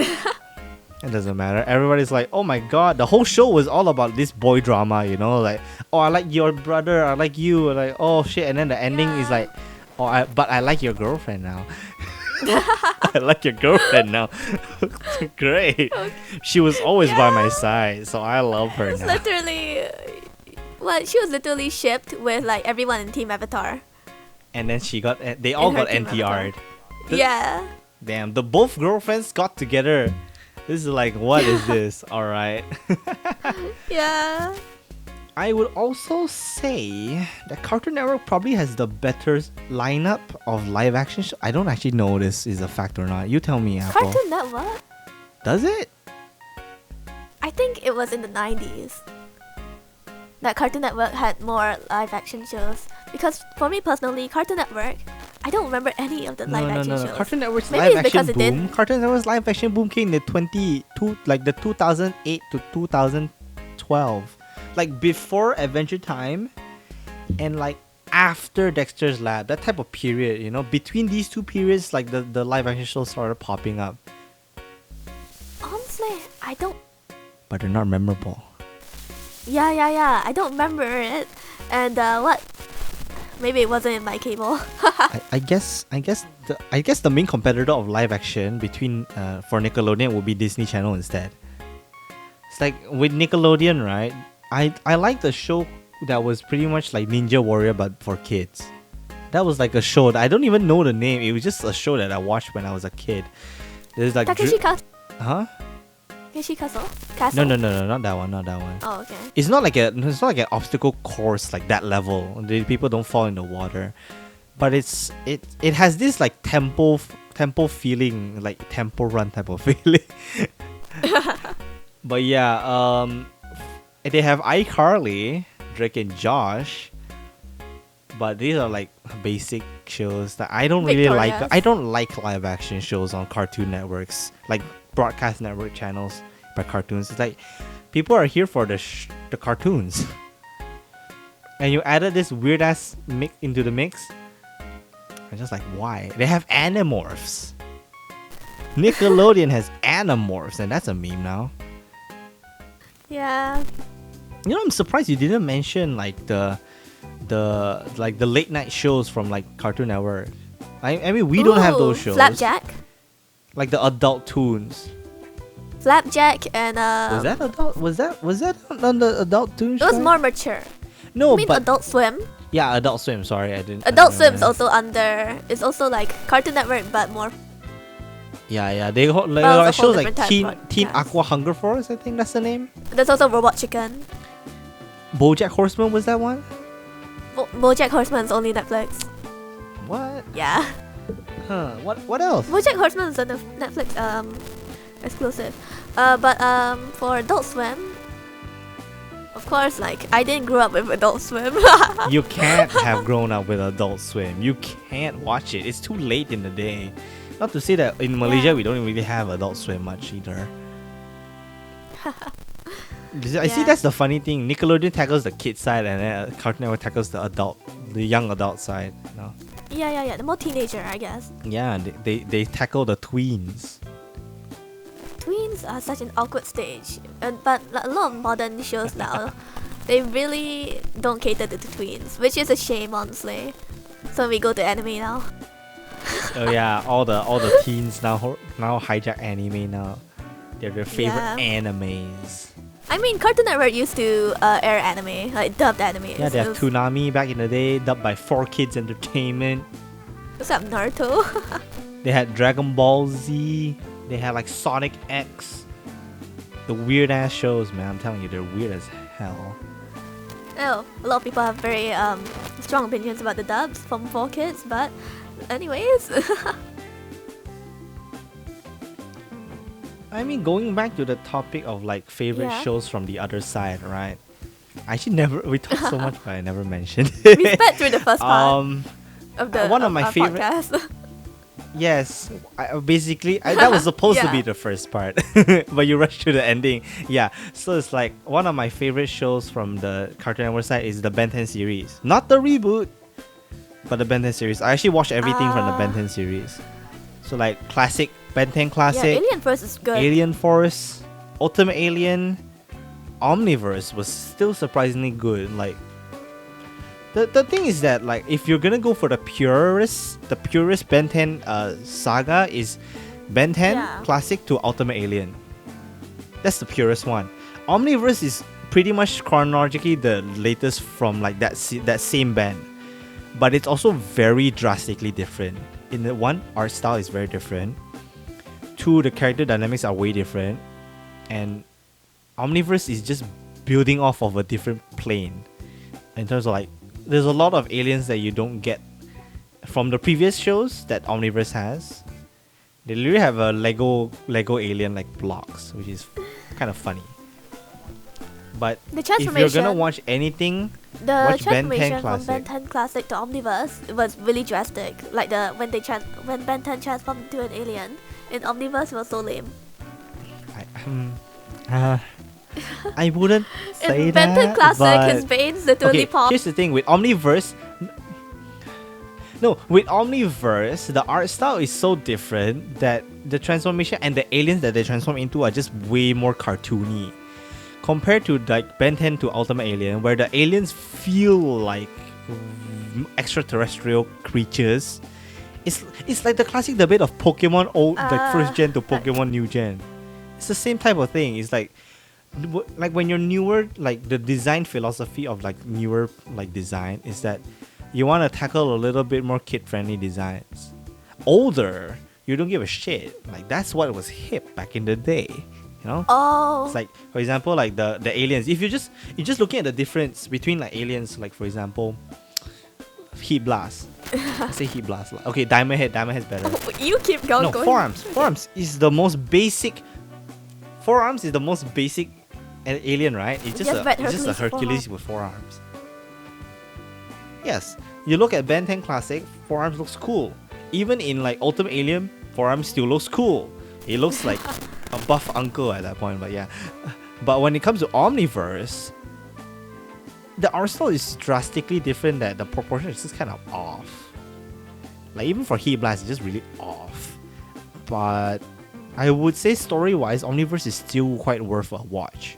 It doesn't matter. Everybody's like, oh my god, the whole show was all about this boy drama, you know, like, oh, I like your brother, I like you, like, oh shit, and then the ending is like, oh, but I like your girlfriend now. I like your girlfriend now. Great. She was always by my side, so I love her now. Literally, she was literally shipped with like everyone in Team Avatar. And then they all got NTR'd. Yeah. Damn, the both girlfriends got together. This is like, what is this? Alright. Yeah. I would also say that Cartoon Network probably has the better lineup of live action shows. I don't actually know this is a fact or not. You tell me, Apple. Cartoon Network? Does it? I think it was in the 90s that Cartoon Network had more live action shows. Because for me personally, Cartoon Network, I don't remember any of the live action shows. Cartoon Network's Maybe live it's action because it boom. did. Cartoon Network's live action boom came in the 2008 to 2012, like before Adventure Time, and like after Dexter's Lab. That type of period, you know, between these two periods, like the live action shows started popping up. Honestly, I don't. But they're not memorable. Yeah. I don't remember it. And what? Maybe it wasn't in my cable. I guess the main competitor of live action between for Nickelodeon would be Disney Channel instead. It's like with Nickelodeon, right? I like the show that was pretty much like Ninja Warrior but for kids. That was like a show that I don't even know the name. It was just a show that I watched when I was a kid. There's like Takeshi Castle. huh? Takeshi Castle. No, not that one, not that one. Oh, okay. It's not like an obstacle course like that level. The people don't fall in the water, but it has this like tempo feeling, like tempo run type of feeling. But yeah, they have iCarly, Drake and Josh, but these are like basic shows that I don't really like. I don't like live action shows on Cartoon Networks, like broadcast network channels by cartoons. It's like people are here for the cartoons, and you added this weird ass mix into the mix. I'm just like, why? They have Animorphs. Nickelodeon has Animorphs, and that's a meme now. Yeah. You know, I'm surprised you didn't mention like the late night shows from like Cartoon Network. I mean, we don't have those shows. Flapjack. Like the adult tunes. Flapjack and Was that adult? Was that on the Adult Toons? It was more mature. No, I mean but Adult Swim. yeah, Adult Swim. Sorry, I didn't. Adult Swim's also under. It's also like Cartoon Network, but more. Yeah. They hold like, Well, it's a whole shows like different type Teen of- Aqua Hunger Force. I think that's the name. There's also Robot Chicken. BoJack Horseman, was that one? BoJack Horseman's only Netflix. What? Yeah. Huh? What else? BoJack Horseman is a Netflix exclusive. But for Adult Swim, of course, like I didn't grow up with Adult Swim. You can't have grown up with Adult Swim. You can't watch it. It's too late in the day. Not to say that in Malaysia we don't really have Adult Swim much either. I see that's the funny thing. Nickelodeon tackles the kid side and then Cartoon Network tackles the young adult side. No? Yeah. The more teenager, I guess. Yeah, they tackle the tweens. Tweens are such an awkward stage, but a lot of modern shows now, they really don't cater to the tweens, which is a shame, honestly. So we go to anime now. Oh yeah, all the teens now hijack anime now. They're their favorite animes. I mean, Cartoon Network used to air anime, like dubbed anime. Yeah, they have Toonami back in the day, dubbed by 4Kids Entertainment. What's up, Naruto? They had Dragon Ball Z. They had like Sonic X. The weird ass shows, man. I'm telling you, they're weird as hell. Oh, a lot of people have very strong opinions about the dubs from 4Kids, but anyways. I mean, going back to the topic of like favorite shows from the other side, right? We talked so much, but I never mentioned it. We sped through the first part of the one of my favorite podcast. Yes, that was supposed to be the first part, but you rushed to the ending. Yeah, so it's like one of my favorite shows from the Cartoon Network side is the Ben 10 series, not the reboot, but the Ben 10 series. I actually watched everything from the Ben 10 series. So like classic Ben 10 classic. Yeah, Alien Force is good. Alien Force, Ultimate Alien, Omniverse was still surprisingly good. Like the thing is that like if you're gonna go for the purest Ben 10 saga is Ben 10 classic to Ultimate Alien. That's the purest one. Omniverse is pretty much chronologically the latest from like that same band, but it's also very drastically different. In the one, art style is very different. Two, the character dynamics are way different, and Omniverse is just building off of a different plane in terms of like there's a lot of aliens that you don't get from the previous shows that Omniverse has. They literally have a Lego alien like blocks, which is kind of funny. But The if you're gonna transformation, watch anything, the watch Ben 10 transformation from Ben Classic. 10 Classic to Omniverse was really drastic. Like when Ben 10 transformed into an alien in Omniverse was so lame. Uh, I wouldn't say In Ben 10 that, Classic, but his veins literally okay, pop. here's the thing with Omniverse. No, with Omniverse, the art style is so different that the transformation and the aliens that they transform into are just way more cartoony. Compared to like Ben 10 to Ultimate Alien, where the aliens feel like extraterrestrial creatures. It's like the classic debate of Pokemon like first gen to Pokemon new gen. It's the same type of thing. It's like when you're newer, like the design philosophy of like newer like design is that you want to tackle a little bit more kid-friendly designs. Older, you don't give a shit. Like that's what was hip back in the day, you know? Oh. It's like, for example, like the aliens. If you're just looking at the difference between like aliens, like for example, Heat Blast. Let's say Heat Blast. Okay, Diamond Head's better. Oh, you keep going. No, Forearms. Forearms is the most basic. Forearms is the most basic alien, right? It's just a Hercules with forearms. Yes, you look at Ben 10 Classic, forearms looks cool. Even in like Ultimate Alien, forearms still looks cool. It looks like a buff uncle at that point, but yeah. But when it comes to Omniverse, the art style is drastically different. That the proportion is just kind of off. Like even for Heat Blast, it's just really off. But I would say story-wise, Omniverse is still quite worth a watch.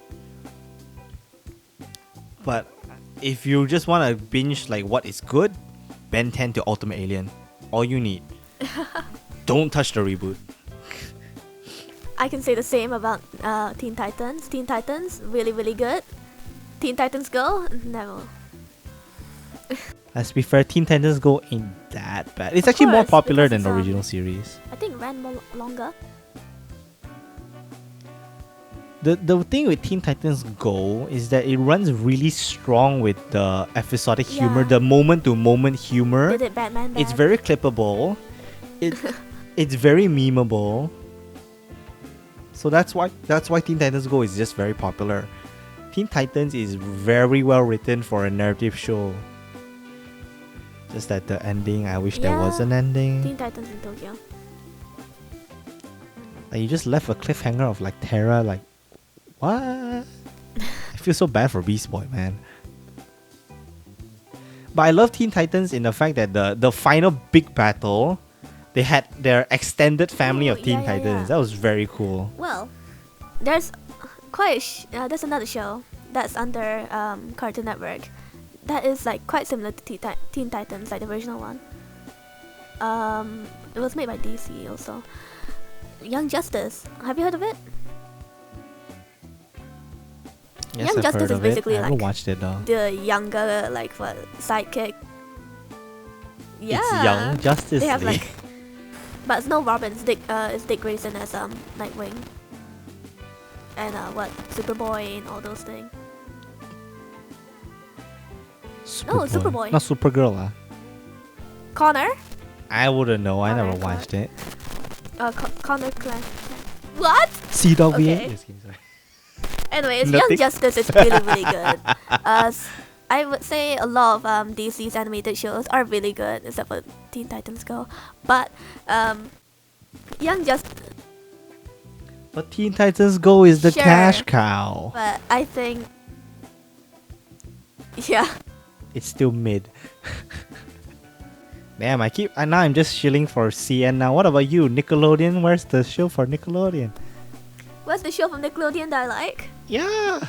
But if you just want to binge like what is good, Ben 10 to Ultimate Alien, all you need. Don't touch the reboot. I can say the same about Teen Titans. Teen Titans, really, really good. Teen Titans Go, never. Let's be fair, Teen Titans Go ain't that bad. It's actually more popular than the original series. I think it ran more longer. The thing with Teen Titans Go is that it runs really strong with the episodic humor, the moment-to-moment humor. Did it Batman bad? It's very clippable. It's very memeable. So that's why Teen Titans Go is just very popular. Teen Titans is very well written for a narrative show. Just that the ending, I wish there was an ending. Teen Titans in Tokyo. Like you just left a cliffhanger of like Terra, like what? I feel so bad for Beast Boy, man. But I love Teen Titans in the fact that the final big battle, they had their extended family of Teen Titans. That was very cool. Well, there's there's another show that's under Cartoon Network that is like quite similar to Teen Titans, like the original one. It was made by DC also. Young Justice. Have you heard of it? Yes, Young I've Justice heard is of basically it. I haven't like watched it though. the younger sidekick. Yeah. It's Young Justice They have League. like, but it's no Robin. It's Dick Grayson as Nightwing. And Superboy and all those things. No, Superboy. Not Supergirl, Connor. I wouldn't know. I never Alright, watched it. Connor Clan. What? CW. Okay. Just kidding, sorry. Anyways, Nothing. Young Justice is really, really good. I would say a lot of DC's animated shows are really good, except for Teen Titans Go. But Young Justice. But Teen Titans Go is the Sure. cash cow. But I think, yeah. It's still mid. Damn, I'm just shilling for CN now. What about you, Nickelodeon? Where's the show for Nickelodeon? What's the show from Nickelodeon that I like? Yeah.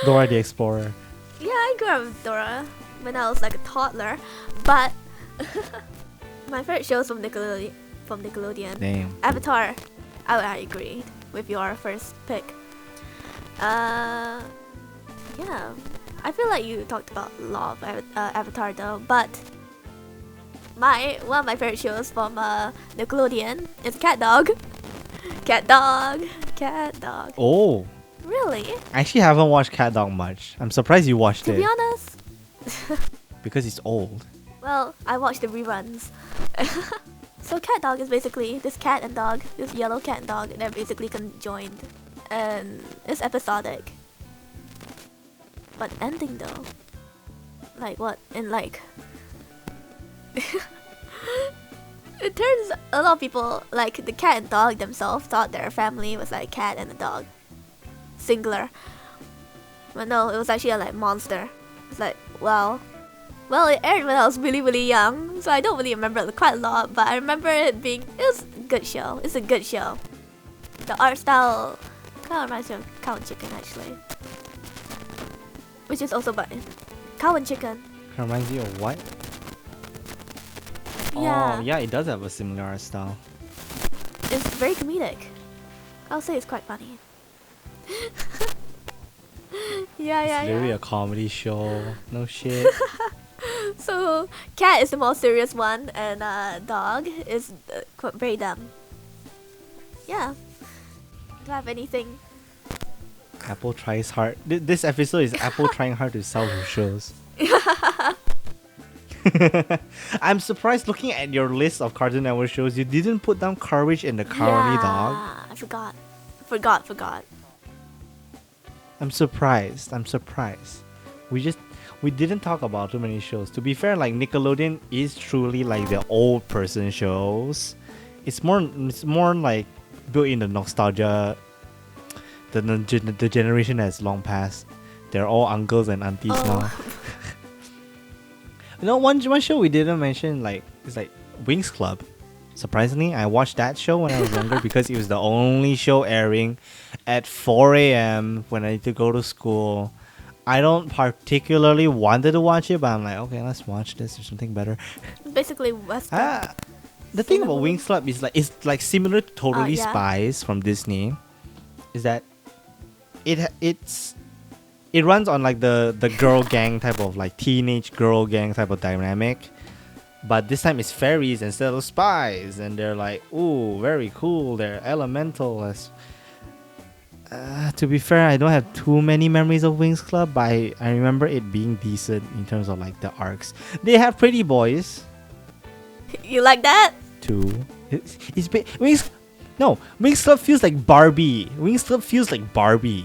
Dora the Explorer. Yeah, I grew up with Dora when I was like a toddler, but my favorite shows from Nickelodeon. Damn. Avatar. I agree with your first pick. Yeah, I feel like you talked about a lot of Avatar though, but one of my favorite shows from Nickelodeon is Cat Dog. Cat Dog. Oh. Really? I actually haven't watched Cat Dog much. I'm surprised you watched To it. be honest, Because it's old. well, I watched the reruns. So Cat Dog is basically this cat and dog, this yellow cat and dog, they're basically conjoined. And it's episodic. But ending though, like what? And like, it turns a lot of people, like the cat and dog themselves, thought their family was like cat and a dog, singular. But no, it was actually a like monster. It's like, wow. Well, it aired when I was really, really young, so I don't really remember it quite a lot, but I remember it was a good show. It's a good show. The art style kind of reminds me of Cow and Chicken, actually. Which is also by Cow and Chicken. Reminds you of what? Yeah. Oh, yeah, it does have a similar art style. It's very comedic. I'll say it's quite funny. yeah. It's literally a comedy show. No shit. So, cat is the most serious one, and dog is very dumb. Yeah. Do I have anything? Apple tries hard. This episode is Apple trying hard to sell her shows. I'm surprised looking at your list of Cartoon Network shows, you didn't put down Courage and the Cowardly Dog. I forgot. I'm surprised. We didn't talk about too many shows. To be fair, like Nickelodeon is truly like the old person shows. It's more like built in the nostalgia. The generation has long passed. They're all uncles and aunties now. You know, one show we didn't mention is like Winx Club. Surprisingly, I watched that show when I was younger because it was the only show airing at 4 a.m. when I need to go to school. I don't particularly wanted to watch it, but I'm like, okay, let's watch this or something better. Basically, Western. The thing about Winx Club is it's like similar to Totally yeah. Spies from Disney. Is that it runs on like the girl gang type of like teenage girl gang type of dynamic, but this time it's fairies instead of spies, and they're like, ooh, very cool. They're elemental. To be fair, I don't have too many memories of Winx Club, but I remember it being decent in terms of like the arcs. They have pretty boys. You like that? Too. Winx Club feels like Barbie. Winx Club feels like Barbie.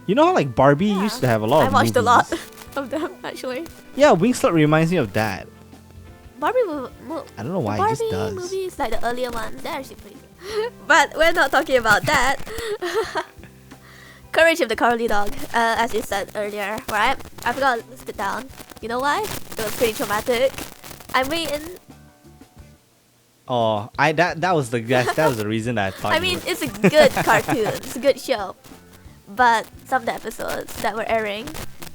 You know how like Barbie used to have a lot of movies? I watched a lot movies? of them actually. Yeah, Winx Club reminds me of that. Barbie I don't know why, Barbie it just does. movies, like the earlier ones, they're actually pretty good. But we're not talking about that. Courage of the Cowardly Dog, as you said earlier, right? I forgot to list it down. You know why? It was pretty traumatic. I'm waiting. Oh, that was the reason I thought. I mean, it's a good cartoon. It's a good show. But some of the episodes that were airing,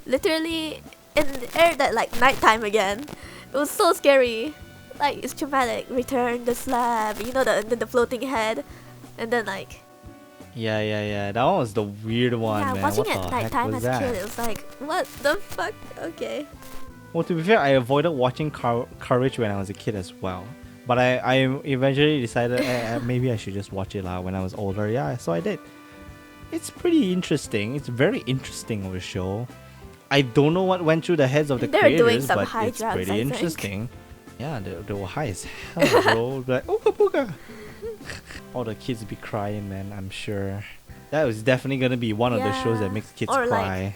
literally, it aired at like nighttime again. It was so scary. Like, it's traumatic. Return the slab, you know, the floating head, and then like. Yeah. That one was the weird one, Yeah, man. watching What it the at heck nighttime was as a that? kid, it was like, what the fuck? Okay. Well, to be fair, I avoided watching Courage when I was a kid as well. But I eventually decided maybe I should just watch it when I was older. Yeah, so I did. It's pretty interesting. It's very interesting of a show. I don't know what went through the heads of the They're creators, doing some but high it's drugs, pretty I think. interesting. Yeah, they were high as hell, bro. Like, ooga booga. All the kids be crying, man, I'm sure. That was definitely gonna be one of the shows that makes kids or cry.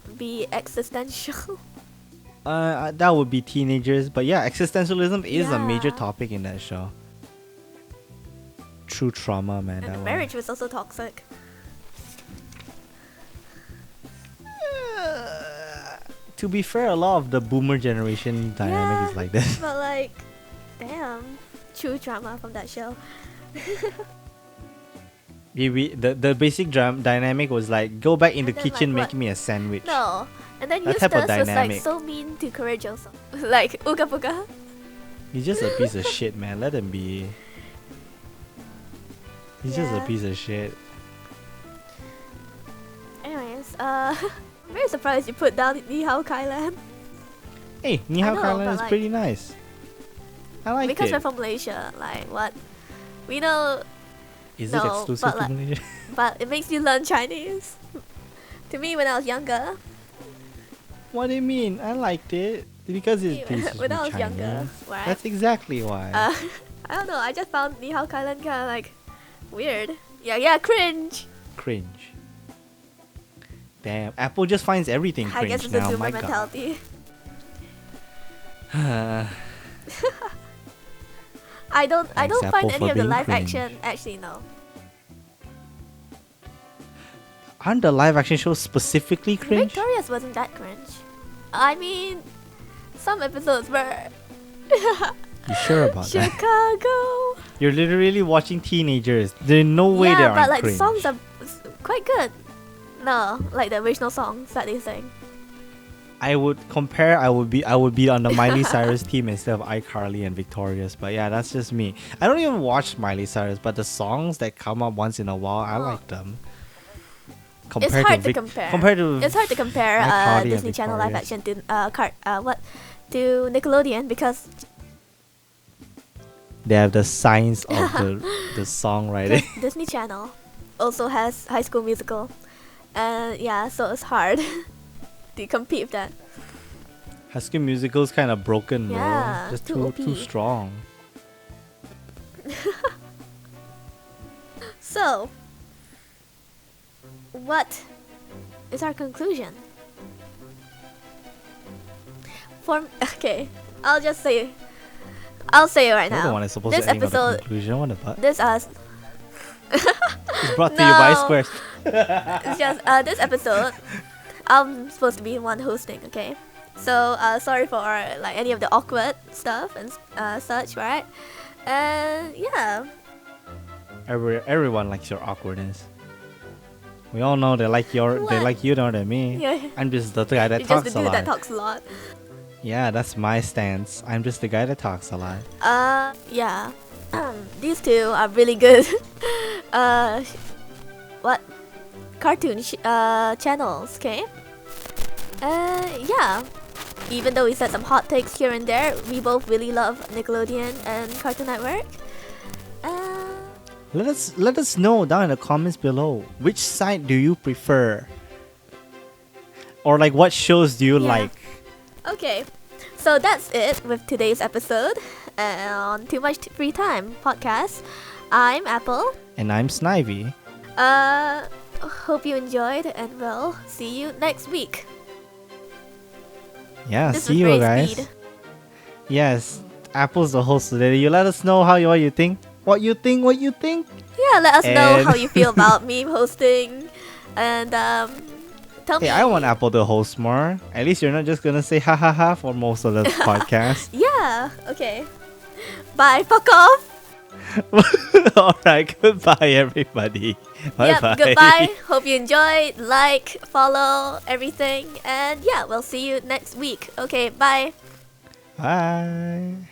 Like, be existential. That would be teenagers, but yeah, existentialism is a major Yeah. topic in that show. True trauma, man. And that marriage was also toxic. To be fair, a lot of the boomer generation dynamic is like this. But like, damn, true drama from that show. The basic dynamic was like, go back in the And then, kitchen, like, make me a sandwich. No, and then That Eustace type of was like dynamic. so mean to Courage also. Like, ooga booga. He's just a piece of shit, man. Let him be. He's just a Yeah. piece of shit. Anyways, I'm very surprised you put down Ni Hao Kailan. Hey, Ni Hao know, Kailan but is like- pretty nice. I like Because it. we're from Malaysia, like what? We know, Is no, it exclusive but to like- Malaysia? but it makes you learn Chinese. To me, when I was younger, What do you mean? I liked it. Because it teaches when me I was Chinese. younger, right? That's exactly why. I don't know. I just found Ni Hao Kailan kind of like weird. Yeah, cringe. Cringe. Damn, Apple just finds everything I guess cringe it's a now. zoomer My mentality. God. I don't Thanks, find Apple, any for of the being live cringe. action. Actually, no. Aren't the live action shows specifically cringe? Victorious wasn't that cringe. I mean, some episodes were. You sure about that? Chicago. You're literally watching teenagers. There's no way they Yeah, aren't but like the cringe. songs are quite good. No, like the original songs that they sing. I would compare. I would be on the Miley Cyrus team instead of iCarly and Victorious. But yeah, that's just me. I don't even watch Miley Cyrus, but the songs that come up once in a while, I like them. It's hard to compare. It's hard to compare iCarly and Disney Channel live Victorious. action to Nickelodeon because They have the science of the songwriting. Disney Channel also has High School Musical, and yeah, so it's hard to compete with that. High School Musical is kind of broken, bro. Yeah, Just too OP. too strong. So, what is our conclusion? Okay, I'll say it right You're the now. one that's supposed This to end on the episode, conclusion. What the fuck? this It's brought to you by No. Squares. it's just this episode. I'm supposed to be the one hosting, okay? So sorry for like any of the awkward stuff and such, right? And yeah, Everyone likes your awkwardness. We all know they like you more than me. yeah. I'm just the guy that You're just talks the a dude that lot. talks a lot. Yeah, that's my stance. I'm just the guy that talks a lot. Yeah. These two are really good. What? Cartoon channels, okay? Yeah. Even though we said some hot takes here and there, we both really love Nickelodeon and Cartoon Network. Let us know down in the comments below, which side do you prefer? Or like what shows do you Yeah. like? Okay, so that's it with today's episode on Too Much Free Time podcast. I'm Apple. And I'm Snivy. Hope you enjoyed, and we'll see you next week. Yeah, This see was you great guys. speed. Yes, Apple's the host today. You let us know what you think. What you think? Yeah, let us know And- how you feel about me hosting, and tell me. Hey, I want Apple to host more. At least you're not just gonna say ha ha ha for most of the podcast. Yeah. Okay. Bye. Fuck off. Alright, goodbye everybody. Bye Yep. bye. Goodbye. Hope you enjoyed. Like, follow, everything, and yeah, we'll see you next week. Okay. Bye. Bye.